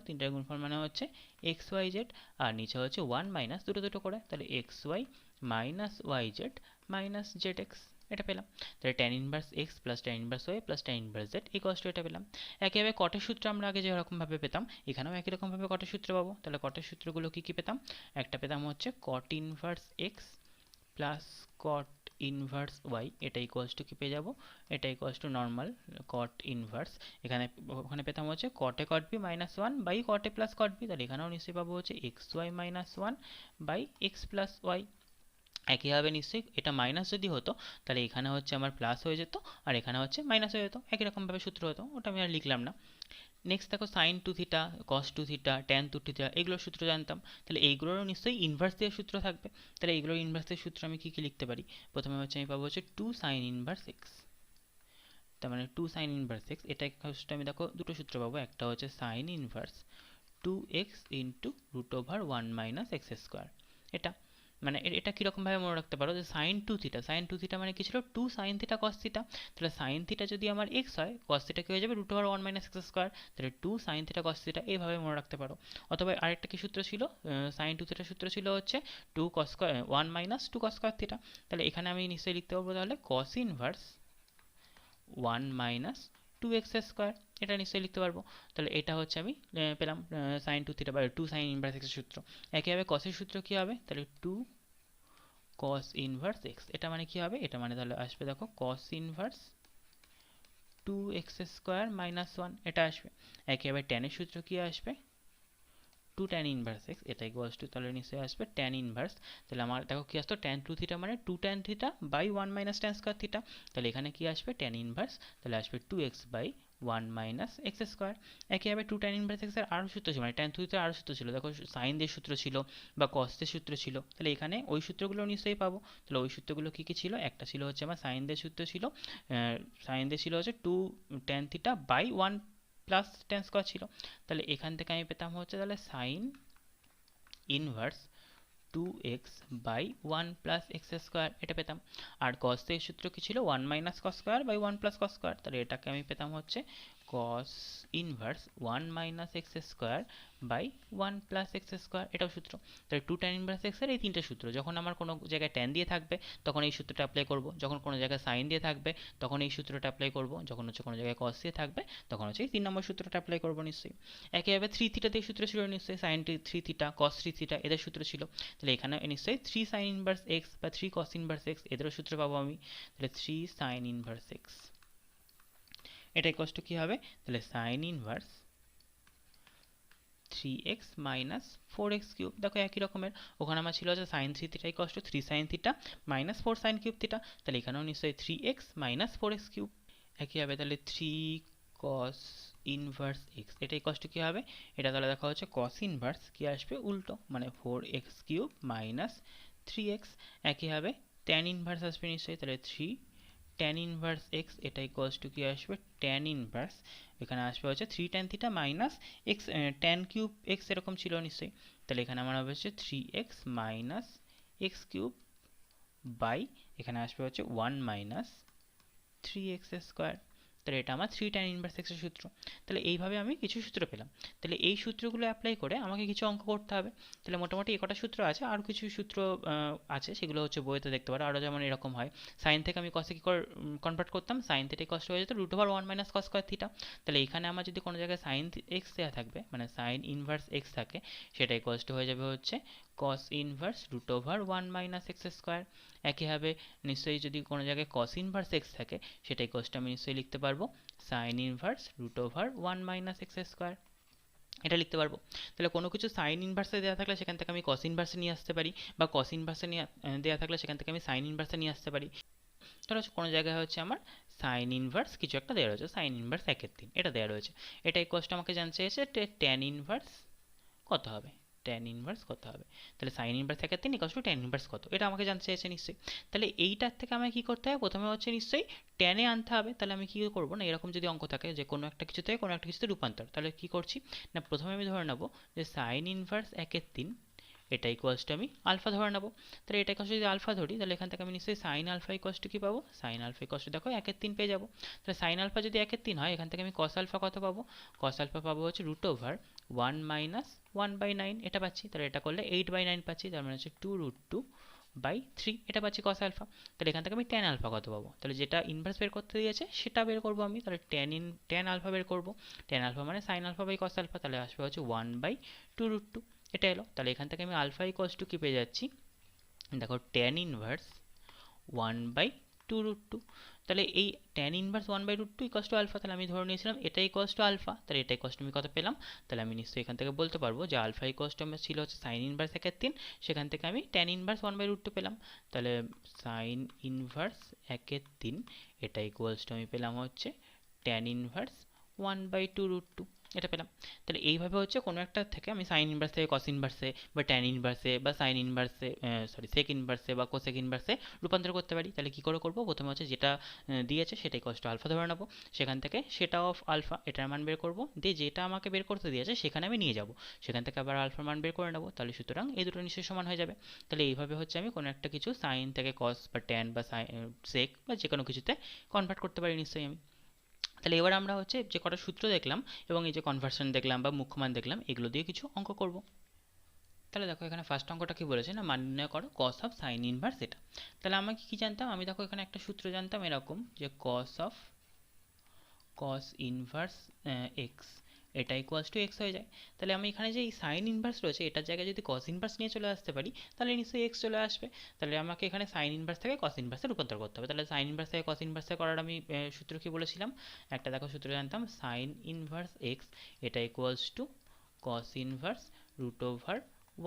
মানে হচ্ছে এক্স ওয়াই জেড, আর নিচে হচ্ছে ওয়ান মাইনাস দুটো দুটো করে, তাহলে x y minus y z minus z x, এটা পেলাম। তাহলে tan inverse x plus tan inverse y plus tan inverse z equals to এটা পেলাম। একইভাবে কটের সূত্র আমরা আগে যেরকমভাবে পেতাম এখানেও একই রকমভাবে কটের সূত্র পাবো। তাহলে কটের সূত্রগুলো কি কি পেতাম, একটা পেতাম হচ্ছে cot inverse x plus cot inverse y, এটা ইকুয়ালস টু কি পেয়ে যাবো, এটা equals to normal cot inverse, এখানে ওখানে পেতাম হচ্ছে cot A cot B -1 by cot A plus cot B, তাহলে এখানেও নিশ্চয়ই পাবো হচ্ছে x y -1 by x plus y. একইভাবে নিশ্চয়ই এটা মাইনাস যদি হতো তাহলে এখানে হচ্ছে আমার প্লাস হয়ে যেত, আর এখানে হচ্ছে মাইনাস হয়ে যেত, একই রকমভাবে সূত্র হতো, ওটা আমি আর লিখলাম না। নেক্সট দেখো sine two theta, cos two theta, tan two theta, এগুলোর সূত্র জানতাম। তাহলে এইগুলোরও নিশ্চয়ই ইনভার্স দিয়ে সূত্র থাকবে। তাহলে এইগুলোর ইনভার্স দিয়ে সূত্র আমি কি কি লিখতে পারি, প্রথমে হচ্ছে আমি পাবো হচ্ছে টু সাইন ইনভার্স এক্স, তার মানে টু সাইন ইনভার্স এক্স, এটা আমি দেখো দুটো সূত্র পাবো, একটা হচ্ছে sine inverse two x into root over one minus x square. এটা মানে এটা কীরকমভাবে মনে রাখতে পারো, যে সাইন টু থিটা মানে কি ছিল, two sine theta cos theta. তাহলে সাইন থিটা যদি আমার এক্স হয়, কস থিটা কি হয়ে যাবে root over one minus x square, তাহলে two sine theta cos theta, এইভাবে মনে রাখতে পারো। অথবা আরেকটা কি সূত্র ছিল, সাইন টু থিটার সূত্র ছিল হচ্ছে two cos square one minus two cos square theta. তাহলে এখানে আমি নিশ্চয়ই লিখতে পারবো তাহলে cos inverse one minus two x square, এটা নিশ্চয়ই লিখতে পারবো। তাহলে এটা হচ্ছে আমি পেলাম সাইন টু থিটা বা টু সাইন ইনভার্স এক্সের সূত্র। একইভাবে কসের সূত্র কি হবে, তাহলে টু কস ইনভার্স এক্স, এটা মানে কি হবে, এটা মানে তাহলে আসবে দেখো cos inverse two x square -1, এটা আসবে। একইভাবে ট্যানের সূত্র কি আসবে, টু ট্যান ইনভার্স এক্স, এটা ইকুয়ালস টু তাহলে নিশ্চয়ই আসবে ট্যান ইনভার্স। তাহলে আমার দেখো কি আসতো, ট্যান টু থিটা মানে two tan theta by one minus tan square theta, তাহলে এখানে কি আসবে ট্যান ইনভার্স, তাহলে আসবে two x by one minus x square. একইভাবে টু ট্যান ইনভার্স এক্স এর আরও সূত্র ছিল, মানে ট্যান টু থিটার আরও সূত্র ছিল, দেখো সাইন দিয়ে সূত্র ছিল বা কস দিয়ে সূত্র ছিল, তাহলে এখানে ওই সূত্রগুলো নিশ্চয়ই পাবো। তাহলে ওই সূত্রগুলো কী কী ছিল, একটা ছিল হচ্ছে আমার সাইন দিয়ে সূত্র ছিল, সাইন দিয়ে ছিল হচ্ছে two tan theta by one plus tan square ছিল। তাহলে এখান থেকে আমি পেতাম হচ্ছে তাহলে sine inverse two x by one plus x square, এটা পেতাম। আর কস এর সূত্র কি ছিল, one minus cos square by one plus cos square, তাহলে এটাকে আমি পেতাম হচ্ছে cos inverse 1 minus x square by 1 plus x square, এটাও সূত্র। তাহলে 2 tan ইনভার্স এক্স এর এই তিনটে সূত্র। যখন আমার কোনো জায়গায় tan দিয়ে থাকবে তখন এই সূত্রটা অ্যাপ্লাই করব, যখন কোনো জায়গায় sin দিয়ে থাকবে তখন এই সূত্রটা অ্যাপ্লাই করব, যখন হচ্ছে কোনো জায়গায় cos দিয়ে থাকবে তখন হচ্ছে এই 3 নম্বর সূত্রটা অ্যাপ্লাই করব নিশ্চয়ই। একইভাবে 3 থিটাতে সূত্র ছিল নিশ্চয়ই, sin 3 থিটা cos 3 থিটা এদের সূত্র ছিল। তাহলে এখানে নিশ্চয়ই 3 sin ইনভার্স এক্স বা 3 cos ইনভার্স এক্স এদেরও সূত্র পাবো আমি। তাহলে 3 sin ইনভার্স এক্স এটা ইকুয়ালস টু কি হবে, তাহলে sin inverse 3x minus 4x cube. দেখো একই রকমের, ওখানে আমার ছিল হচ্ছে sin 3 theta equals to 3 sin theta minus 4 sin cube theta, তাহলে এখানেও নিশ্চয়ই 3x মাইনাস 4x কিউব। একইভাবে তাহলে 3 cos ইনভার্স x এটা ইকুয়ালস টু কি হবে, এটা তাহলে দেখা হচ্ছে cos ইনভার্স কি আসবে উল্টো, মানে 4x কিউব মাইনাস 3x। একইভাবে tan ইনভার্স আসবে নিশ্চয়ই, তাহলে 3 tan ইনভার্স x এটা ইকুয়ালস টু কি আসবে tan ইনভার্স, এখানে আসবে হচ্ছে 3 tan theta minus x tan cube x এরকম ছিল নিশ্চয়ই, তাহলে এখানে আমার হবে হচ্ছে 3x minus x cube by এখানে আসবে হচ্ছে 1 মাইনাস 3x স্কোয়ার। তাহলে এটা আমার 3 tan ইনভার্স x এর সূত্র। তাহলে এইভাবে আমি কিছু সূত্র পেলাম। তাহলে এই সূত্রগুলো অ্যাপ্লাই করে আমাকে কিছু অঙ্ক করতে হবে। তাহলে মোটামুটি এই কটা সূত্র আছে, আর কিছু সূত্র আছে সেগুলো হচ্ছে বইতে দেখতে পারো। আরও যেমন এরকম হয়, সাইন থেকে আমি কসে কি করে কনভার্ট করতাম, সাইন থিটা কষ্ট হয়ে যেত root over 1 minus cos square theta. তাহলে এখানে আমার যদি কোনো জায়গায় সাইন এক্স দেওয়া থাকবে, মানে সাইন ইনভার্স এক্স থাকে, সেটাই কষ্ট হয়ে যাবে হচ্ছে cos inverse root over 1 minus x square. একইভাবে নিশ্চয়ই যদি কোনো জায়গায় কস ইনভার্স এক্স থাকে সেটাই কষ্ট আমি নিশ্চয়ই লিখতে পারবো sine inverse root over 1 minus x square, এটা লিখতে পারবো। তাহলে কোনো কিছু সাইন ইনভার্সে দেওয়া থাকলে সেখান থেকে আমি কস ইনভার্সে নিয়ে আসতে পারি, বা কস ইনভার্সে নিয়ে দেওয়া থাকলে সেখান থেকে আমি সাইন ইনভার্সে নিয়ে আসতে পারি। তাহলে হচ্ছে কোনো জায়গায় হচ্ছে আমার সাইন ইনভার্স কিছু একটা দেওয়া রয়েছে, সাইন ইনভার্স 1/3 এটা দেওয়া রয়েছে, এটাই কষ্ট আমাকে জানতে চেয়েছে ট্যান ইনভার্স কত হবে, ট্যান ইনভার্স কত হবে। তাহলে sine inverse 1/3 equals to tan inverse কত, এটা আমাকে জানতে চাইছে নিশ্চয়ই। তাহলে এইটার থেকে আমাকে কি করতে হবে, প্রথমে হচ্ছে নিশ্চয়ই ট্যানে আনতে হবে। তাহলে আমি কি করবো না, এরকম যদি অঙ্ক থাকে যে কোনো একটা কিছু থেকে কোনো একটা কিছুতে রূপান্তর, তাহলে কি করছি না, প্রথমে আমি ধরে নেবো যে সাইন ইনভার্স 1/3 এটা ইকুয়ালস টু আমি আলফা ধরে নেবো। তাহলে এটা ইকুয়ালস যদি আলফা ধরি তাহলে এখান থেকে আমি নিশ্চয়ই সাইন আলফা ইকুয়ালস টু কি পাবো, সাইন আলফা ইকুয়ালস টু দেখো 1/3 পেয়ে যাবো। তাহলে সাইন আলফা যদি 1/3 হয় এখান থেকে আমি কস আলফা কত পাবো, কস আলফা পাবো হচ্ছে রুট ওভার 1 মাইনাস 1/9 এটা পাচ্ছি। তাহলে এটা করলে 8/9 পাচ্ছি, তার মানে হচ্ছে 2√2/3 এটা পাচ্ছি কস আলফা। তাহলে এখান থেকে আমি ট্যান আলফা কত পাবো, তাহলে যেটা ইনভার্স বের করতে দিয়েছে সেটা বের করবো আমি। তাহলে ট্যান আলফা বের করবো, ট্যান আলফা মানে sine alpha by cos alpha, তাহলে আসবে হচ্ছে 1/2√2 এটা এলো। তাহলে এখান থেকে আমি আলফা ইকুয়ালস টু কি পেয়ে যাচ্ছি, দেখো ট্যান ইনভার্স 1/2√2। তাহলে এই tan inverse 1/2 equals to alpha, তাহলে আমি ধরে নিয়েছিলাম এটা ইকুয়ালস টু আলফা, তাহলে এটা ইকুয়ালস টু আমি কত পেলাম, তাহলে আমি নিশ্চয়ই এখান থেকে বলতে পারবো যে আলফা ইকুয়ালস টু আমার ছিল হচ্ছে সাইন ইনভার্স 1/3, সেখান থেকে আমি ট্যান ইনভার্স 1/2 পেলাম। তাহলে সাইন ইনভার্স 1/3 এটা ইকুয়ালস টু আমি পেলাম হচ্ছে ট্যান ইনভার্স 1/2√2 এটা পেলাম। তাহলে এইভাবে হচ্ছে কোনো একটা থেকে আমি সাইন ইনভার্স থেকে কস ইনভার্সে বা ট্যান ইনভার্সে বা সাইন ইনভার্সে সেক ইনভার্সে বা কোসেক ইনভার্সে রূপান্তর করতে পারি। তাহলে কী করে করবো, প্রথমে হচ্ছে যেটা দিয়েছে সেটাই কষ্ট আলফা ধরে নেবো, সেখান থেকে সেটা অফ আলফা এটার মান বের করবো, দিয়ে যেটা আমাকে বের করতে দিয়েছে সেখানে আমি নিয়ে যাব, সেখান থেকে আবার আলফার মান বের করে নেবো। তাহলে সুতরাং এই দুটো নিশ্চয়ই সমান হয়ে যাবে। তাহলে এইভাবে হচ্ছে আমি কোনো একটা কিছু সাইন থেকে কস বা ট্যান বা সেক বা যে কোনো কিছুতে কনভার্ট করতে পারি নিশ্চয়ই আমি। তাহলে এবার আমরা হচ্ছে যে কটা সূত্র দেখলাম এবং এই যে কনভার্সন দেখলাম বা মুখ্যমান দেখলাম এগুলো দিয়ে কিছু অঙ্ক করব। তাহলে দেখো এখানে ফার্স্ট অঙ্কটা কি বলেছে না, মান নির্ণয় করো কস অফ সাইন ইনভার্স এটা। তাহলে আমি কি জানতাম, আমি দেখো এখানে একটা সূত্র জানতাম এরকম যে কস ইনভার্স এক্স এটা ইকুয়ালস টু এক্স হয়ে যায়। তাহলে আমি এখানে যে এই সাইন ইনভার্স রয়েছে এটার জায়গায় যদি কস ইনভার্স নিয়ে চলে আসতে পারি তাহলে নিশ্চয়ই এক্স চলে আসবে। তাহলে আমাকে এখানে সাইন ইনভার্স থেকে কস ইনভার্সে রূপান্তর করতে হবে। তাহলে সাইন ইনভার্স থেকে কস ইনভার্সে করার আমি সূত্র কি বলেছিলাম, একটা দেখো সূত্র জানতাম সাইন ইনভার্স এক্স এটা equals to cos inverse root over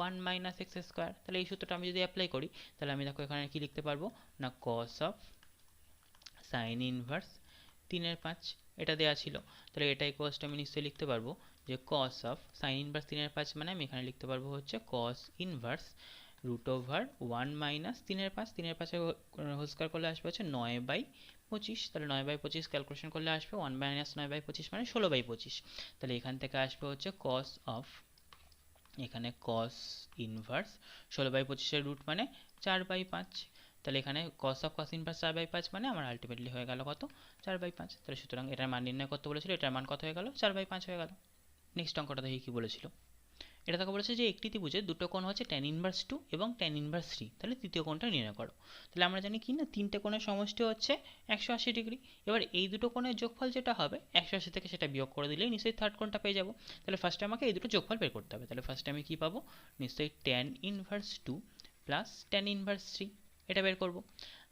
1 minus x square. তাহলে এই সূত্রটা আমি যদি অ্যাপ্লাই করি তাহলে আমি দেখো এখানে কি লিখতে পারবো না, কস অফ সাইন ইনভার্স 3/5 এটা দেওয়া ছিল। তাহলে এটা ইকুয়ালস টু আমি নিশ্চয়ই লিখতে পারবো যে কস অফ সাইন ইনভার্স 3/5 মানে আমি এখানে লিখতে পারবো হচ্ছে cos inverse root over 1 minus 3/5, 3/5 whole square করলে আসবে হচ্ছে 9/25। তাহলে 9/25 ক্যালকুলেশন করলে আসবে 1 মাইনাস 9/25 মানে 16/25। তাহলে এখান থেকে আসবে হচ্ছে কস অফ, এখানে কস ইনভার্স 16/25 এর রুট মানে 4/5। তাহলে এখানে cos অফ cos ইনভার্স 4/5 মানে আমার আলটিমেটলি হয়ে গেল কত, 4/5। তাহলে সুতরাং এটার মান নির্ণয় করতে বলেছিল, এটার মান কত হয়ে গেল, 4/5 হয়ে গেল। নেক্সট অঙ্কটা দেখি কি বলেছিল। এটা তাকে বলেছে যে একটি ত্রিভুজের দুটো কোণ হচ্ছে tan ইনভার্স 2 এবং tan ইনভার্স 3, তাহলে তৃতীয় কোণটা নির্ণয় করো। তাহলে আমরা জানি কি না, তিনটে কোণের সমষ্টি হচ্ছে 180 ডিগ্রি। এবার এই দুটো কোণের যোগফল যেটা হবে 180 থেকে সেটা বিয়োগ করে দিলেই নিশ্চয়ই থার্ড কোণটা পেয়ে যাবো। তাহলে ফার্স্টে আমাকে এই দুটো যোগফল বের করতে হবে। তাহলে ফার্স্টে আমি কি পাবো, নিশ্চয়ই tan inverse 2 plus tan inverse 3, এটা বের করব।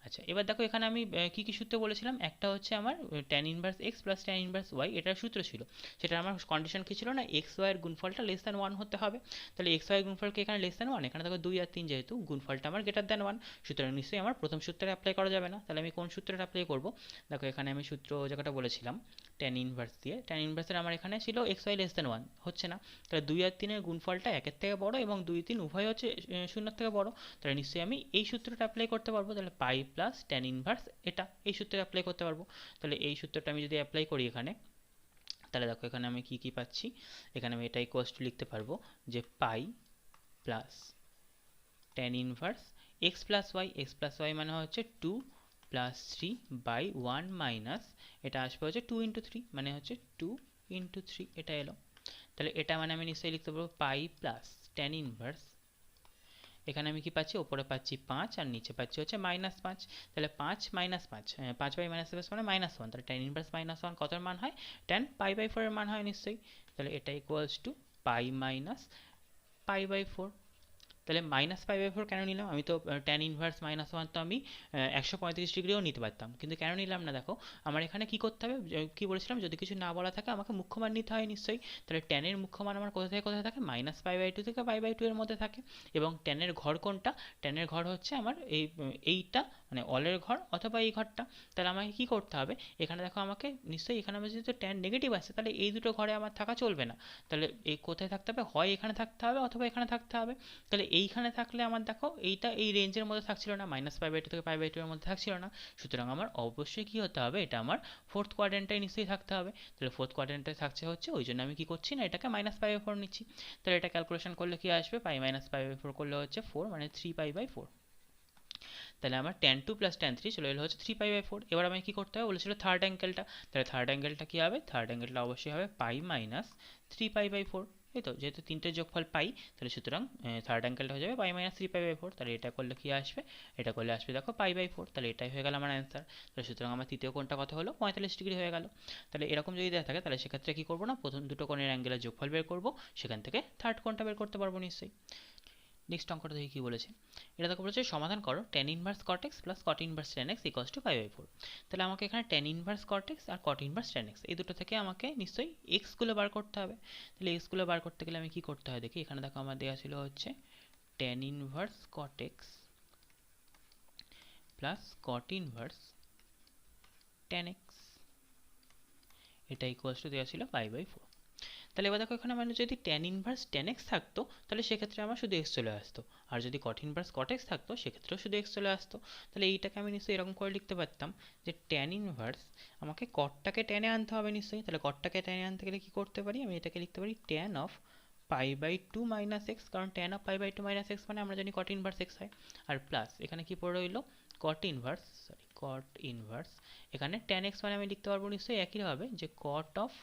আচ্ছা, এবার দেখো এখানে আমি কি কি সূত্র বলেছিলাম, একটা হচ্ছে আমার tan inverse x plus tan inverse y, এটার সূত্র ছিল। সেটা আমার কন্ডিশন কি ছিল না, x y এর গুণফলটা লেস দ্যান 1 হতে হবে। তাহলে x y এর গুণফলকে এখানে লেস দ্যান 1, এখানে দেখো 2 আর 3 যেহেতু গুণফলটা আমার গ্রেটার দ্যান 1, সুতরাং নিশ্চয়ই আমার প্রথম সূত্রে অ্যাপ্লাই করা যাবে না। তাহলে আমি কোন সূত্রটা অ্যাপ্লাই করব, দেখো এখানে আমি সূত্র জায়গাটা বলেছিলাম tan ইনভার্স দিয়ে, tan ইনভার্সের আমার এখানে ছিল x y লেস দ্যান 1, হচ্ছে না। তাহলে 2 আর 3 এর গুণফলটা 1 এর থেকে বড় এবং 2 3 উভয় হচ্ছে 0 এর থেকে বড়, তাহলে নিশ্চয়ই আমি এই সূত্রটা অ্যাপ্লাই করতে পারবো। তাহলে পাই প্লাস tan ইনভার্স, এটা এই সূত্রে অ্যাপ্লাই করতে পারবো। তাহলে এই সূত্রটা আমি যদি অ্যাপ্লাই করি এখানে, তাহলে দেখো এখানে আমি কি কি পাচ্ছি, এখানে আমি এটা ইকুয়ালস টু লিখতে পারবো যে pi plus tan inverse x plus y মানে হচ্ছে 2 প্লাস 3 বাই 1 মাইনাস, এটা আসবে হচ্ছে 2 ইন্টু 3 মানে হচ্ছে 2 ইন্টু 3, এটা এলো। তাহলে এটা মানে আমি নিশ্চয়ই লিখতে পারবো পাই প্লাস tan ইনভার্স, এখানে আমি কি পাচ্ছি, ওপরে পাচ্ছি 5 আর নিচে পাচ্ছি হচ্ছে -5। তাহলে 5 মাইনাস 5, 5 বাই -5 মানে -1, তাহলে tan ইনভার্স -1 কতর মান হয়, tan π/4 এর মান হয় নিশ্চয়ই। তাহলে এটা ইকুয়ালস টু পাই মাইনাস π/4। তাহলে -π/4 কেন নিলাম, আমি তো tan ইনভার্স -1 তো আমি 135 ডিগ্রিও নিতে পারতাম, কিন্তু কেন নিলাম না, দেখো আমার এখানে কি করতে হবে, কি বলেছিলাম যদি কিছু না বলা থাকে আমাকে মুখ্য মান নিতে হয় নিশ্চয়ই। তাহলে tan এর মুখ্য মান আমার কোথা থেকে কোথায় থাকে, -π/2 থেকে π/2 এর মধ্যে থাকে। এবং tan এর ঘর কোনটা, tan এর ঘর হচ্ছে আমার এইটা মানে অলের ঘর অথবা এই ঘরটা। তাহলে আমাকে কি করতে হবে, এখানে দেখো আমাকে নিশ্চয়ই, এখানে আমার যেহেতু tan নেগেটিভ আছে তাহলে এই দুটো ঘরে আমার থাকা চলবে না। তাহলে এই কোথায় থাকতে হবে, হয় এখানে থাকতে হবে অথবা এখানে থাকতে হবে। তাহলে এইখানে থাকলে আমার দেখো এইটা এই রেঞ্জের মধ্যে থাকছিল না, -π/2 থেকে π/2 এর মধ্যে থাকছিল না, সুতরাং আমার অবশ্যই কি হতে হবে, এটা আমার ফোর্থ কোয়াড্রেন্টে নিশ্চয়ই থাকতে হবে। তাহলে ফোর্থ কোয়াড্রেন্টে থাকছে হচ্ছে, ওই জন্য আমি কি করছি না, এটাকে -π/4 নিচ্ছি। তাহলে এটা ক্যালকুলেশন করলে কি আসবে, পাই মাইনাস π/4 করলে হচ্ছে 4 মানে 3π/4। তাহলে আমার tan 2 প্লাস tan 3 চলে এলো হচ্ছে 3π/4। এবার আমাকে কি করতে হবে বলেছিল, থার্ড অ্যাঙ্গেলটা, তাহলে থার্ড অ্যাঙ্গেলটা কি হবে, থার্ড অ্যাঙ্গেলটা অবশ্যই হবে পাই মাইনাস 3π/4, এই তো যেহেতু তিনটে যোগফল পাই, তাহলে সুতরাং থার্ড অ্যাঙ্গেলটা হয়ে যাবে পাই মাইনাস 3π/4। তাহলে এটা করলে কি আসবে, এটা করলে আসবে দেখো π/4, তাহলে এটাই হয়ে গেল আমার অ্যান্সার। তাহলে সুতরাং আমার তৃতীয় কোণটা কত হলো, 45 ডিগ্রি হয়ে গেল। তাহলে এরকম যদি দেওয়া থাকে তাহলে সেক্ষেত্রে কি করবো না, প্রথম দুটো কোণের অ্যাঙ্গেলের যোগফল বের করবো, সেখান থেকে থার্ড কোণটা বের করতে পারবো নিশ্চয়ই। নেক্সট অঙ্কটা দেখি কি বলেছে, এটা দেখো বলেছে সমাধান করো tan inverse cot x plus cot inverse tan x equals to π/4। তাহলে আমাকে এখানে tan ইনভার্স cot x আর cot ইনভার্স tan x এই দুটো থেকে আমাকে নিশ্চয়ই x গুলো বার করতে হবে। তাহলে x গুলো বার করতে গেলে আমি কি করতে হয় দেখি, এখানে দেখো আমার দেওয়া ছিল হচ্ছে tan inverse cot x plus cot inverse tan x, এটা ইকুয়ালস টু দেওয়া ছিল π/4। তাহলে এবার দেখো এখানে মানে যদি tan ইনভার্স tan x থাকতো তাহলে সেক্ষেত্রে আমার শুধু x চলে আসতো, আর যদি cot ইনভার্স cot x থাকতো সেক্ষেত্রেও শুধু x চলে আসতো। তাহলে এইটাকে আমি নিশ্চয়ই এরকম করে লিখতে পারতাম যে tan ইনভার্স, আমাকে cotটাকে tan এ আনতে হবে নিশ্চয়ই, তাহলে cotটাকে tan এ আনতে গেলে কি করতে পারি, আমি এটাকে লিখতে পারি tan অফ π/2 মাইনাস x, কারণ tan অফ π/2 মাইনাস x মানে আমরা জানি cot ইনভার্স x হয়। আর প্লাস এখানে কি পড়ে রইলো cot ইনভার্স, এখানে tan x মানে আমি লিখতে পারবো নিশ্চয়ই একইভাবে যে cot অফ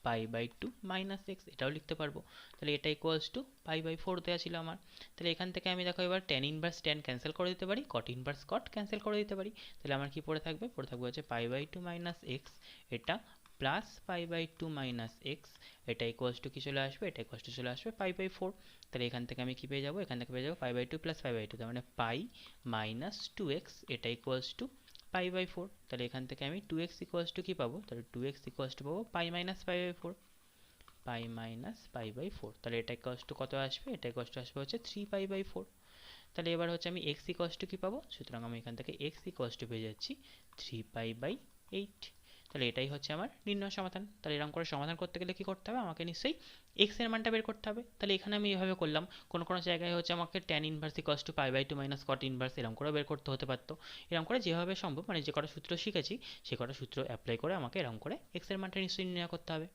π/2 মাইনাস এক্স, এটাও লিখতে পারবো। তাহলে এটা ইকুয়ালস টু π/4 দেওয়া ছিল আমার। তাহলে এখান থেকে আমি দেখো এবার tan ইনভার্স tan ক্যান্সেল করে দিতে পারি, cot ইনভার্স cot ক্যান্সেল করে দিতে পারি। তাহলে আমার কি পড়ে থাকবে, হচ্ছে π/2 মাইনাস এক্স, এটা প্লাস π/2 মাইনাস এক্স, এটা ইকুয়ালস টু কি চলে আসবে, এটা ইকুয়ালস টু চলে আসবে π/4। তাহলে এখান থেকে আমি কি পেয়ে যাবো, এখান থেকে পেয়ে যাবো π/2 প্লাস π/2, তার মানে পাই মাইনাস 2x, এটা ইকুয়ালস টু π/4। তাহলে এখান থেকে আমি 2x ইকুয়ালস টু কি পাবো, তাহলে 2x ইকুয়ালস টু পাবো পাই মাইনাস π/4, পাই মাইনাস π/4। তাহলে এটা ইকুয়ালস টু কত আসবে, এটা ইকুয়ালস টু আসবে হচ্ছে 3π/4। তাহলে এবার হচ্ছে আমি x ইকুয়ালস টু কি পাবো, সুতরাং আমি এখান থেকে x ইকুয়ালস টু পেয়ে যাচ্ছি 3π/8। তাহলে এটাই হচ্ছে আমার নির্ণয় সমাধান। তাহলে এরকম করে সমাধান করতে গেলে কি করতে হবে, আমাকে নিশ্চয়ই x এর মানটা বের করতে হবে। তাহলে এখানে আমি এভাবে করলাম, কোনো জায়গায় হচ্ছে আমাকে tan inverse equals to π/2 minus cot inverse এরকম করে বের করতে হতে পারতো। এরকম করে যেভাবে সম্ভব মানে যে কটা সূত্র শিখেছি সে কটা সূত্র অ্যাপ্লাই করে আমাকে এরকম করে x এর মানটা নিশ্চয়ই নির্ণয় করতে হবে।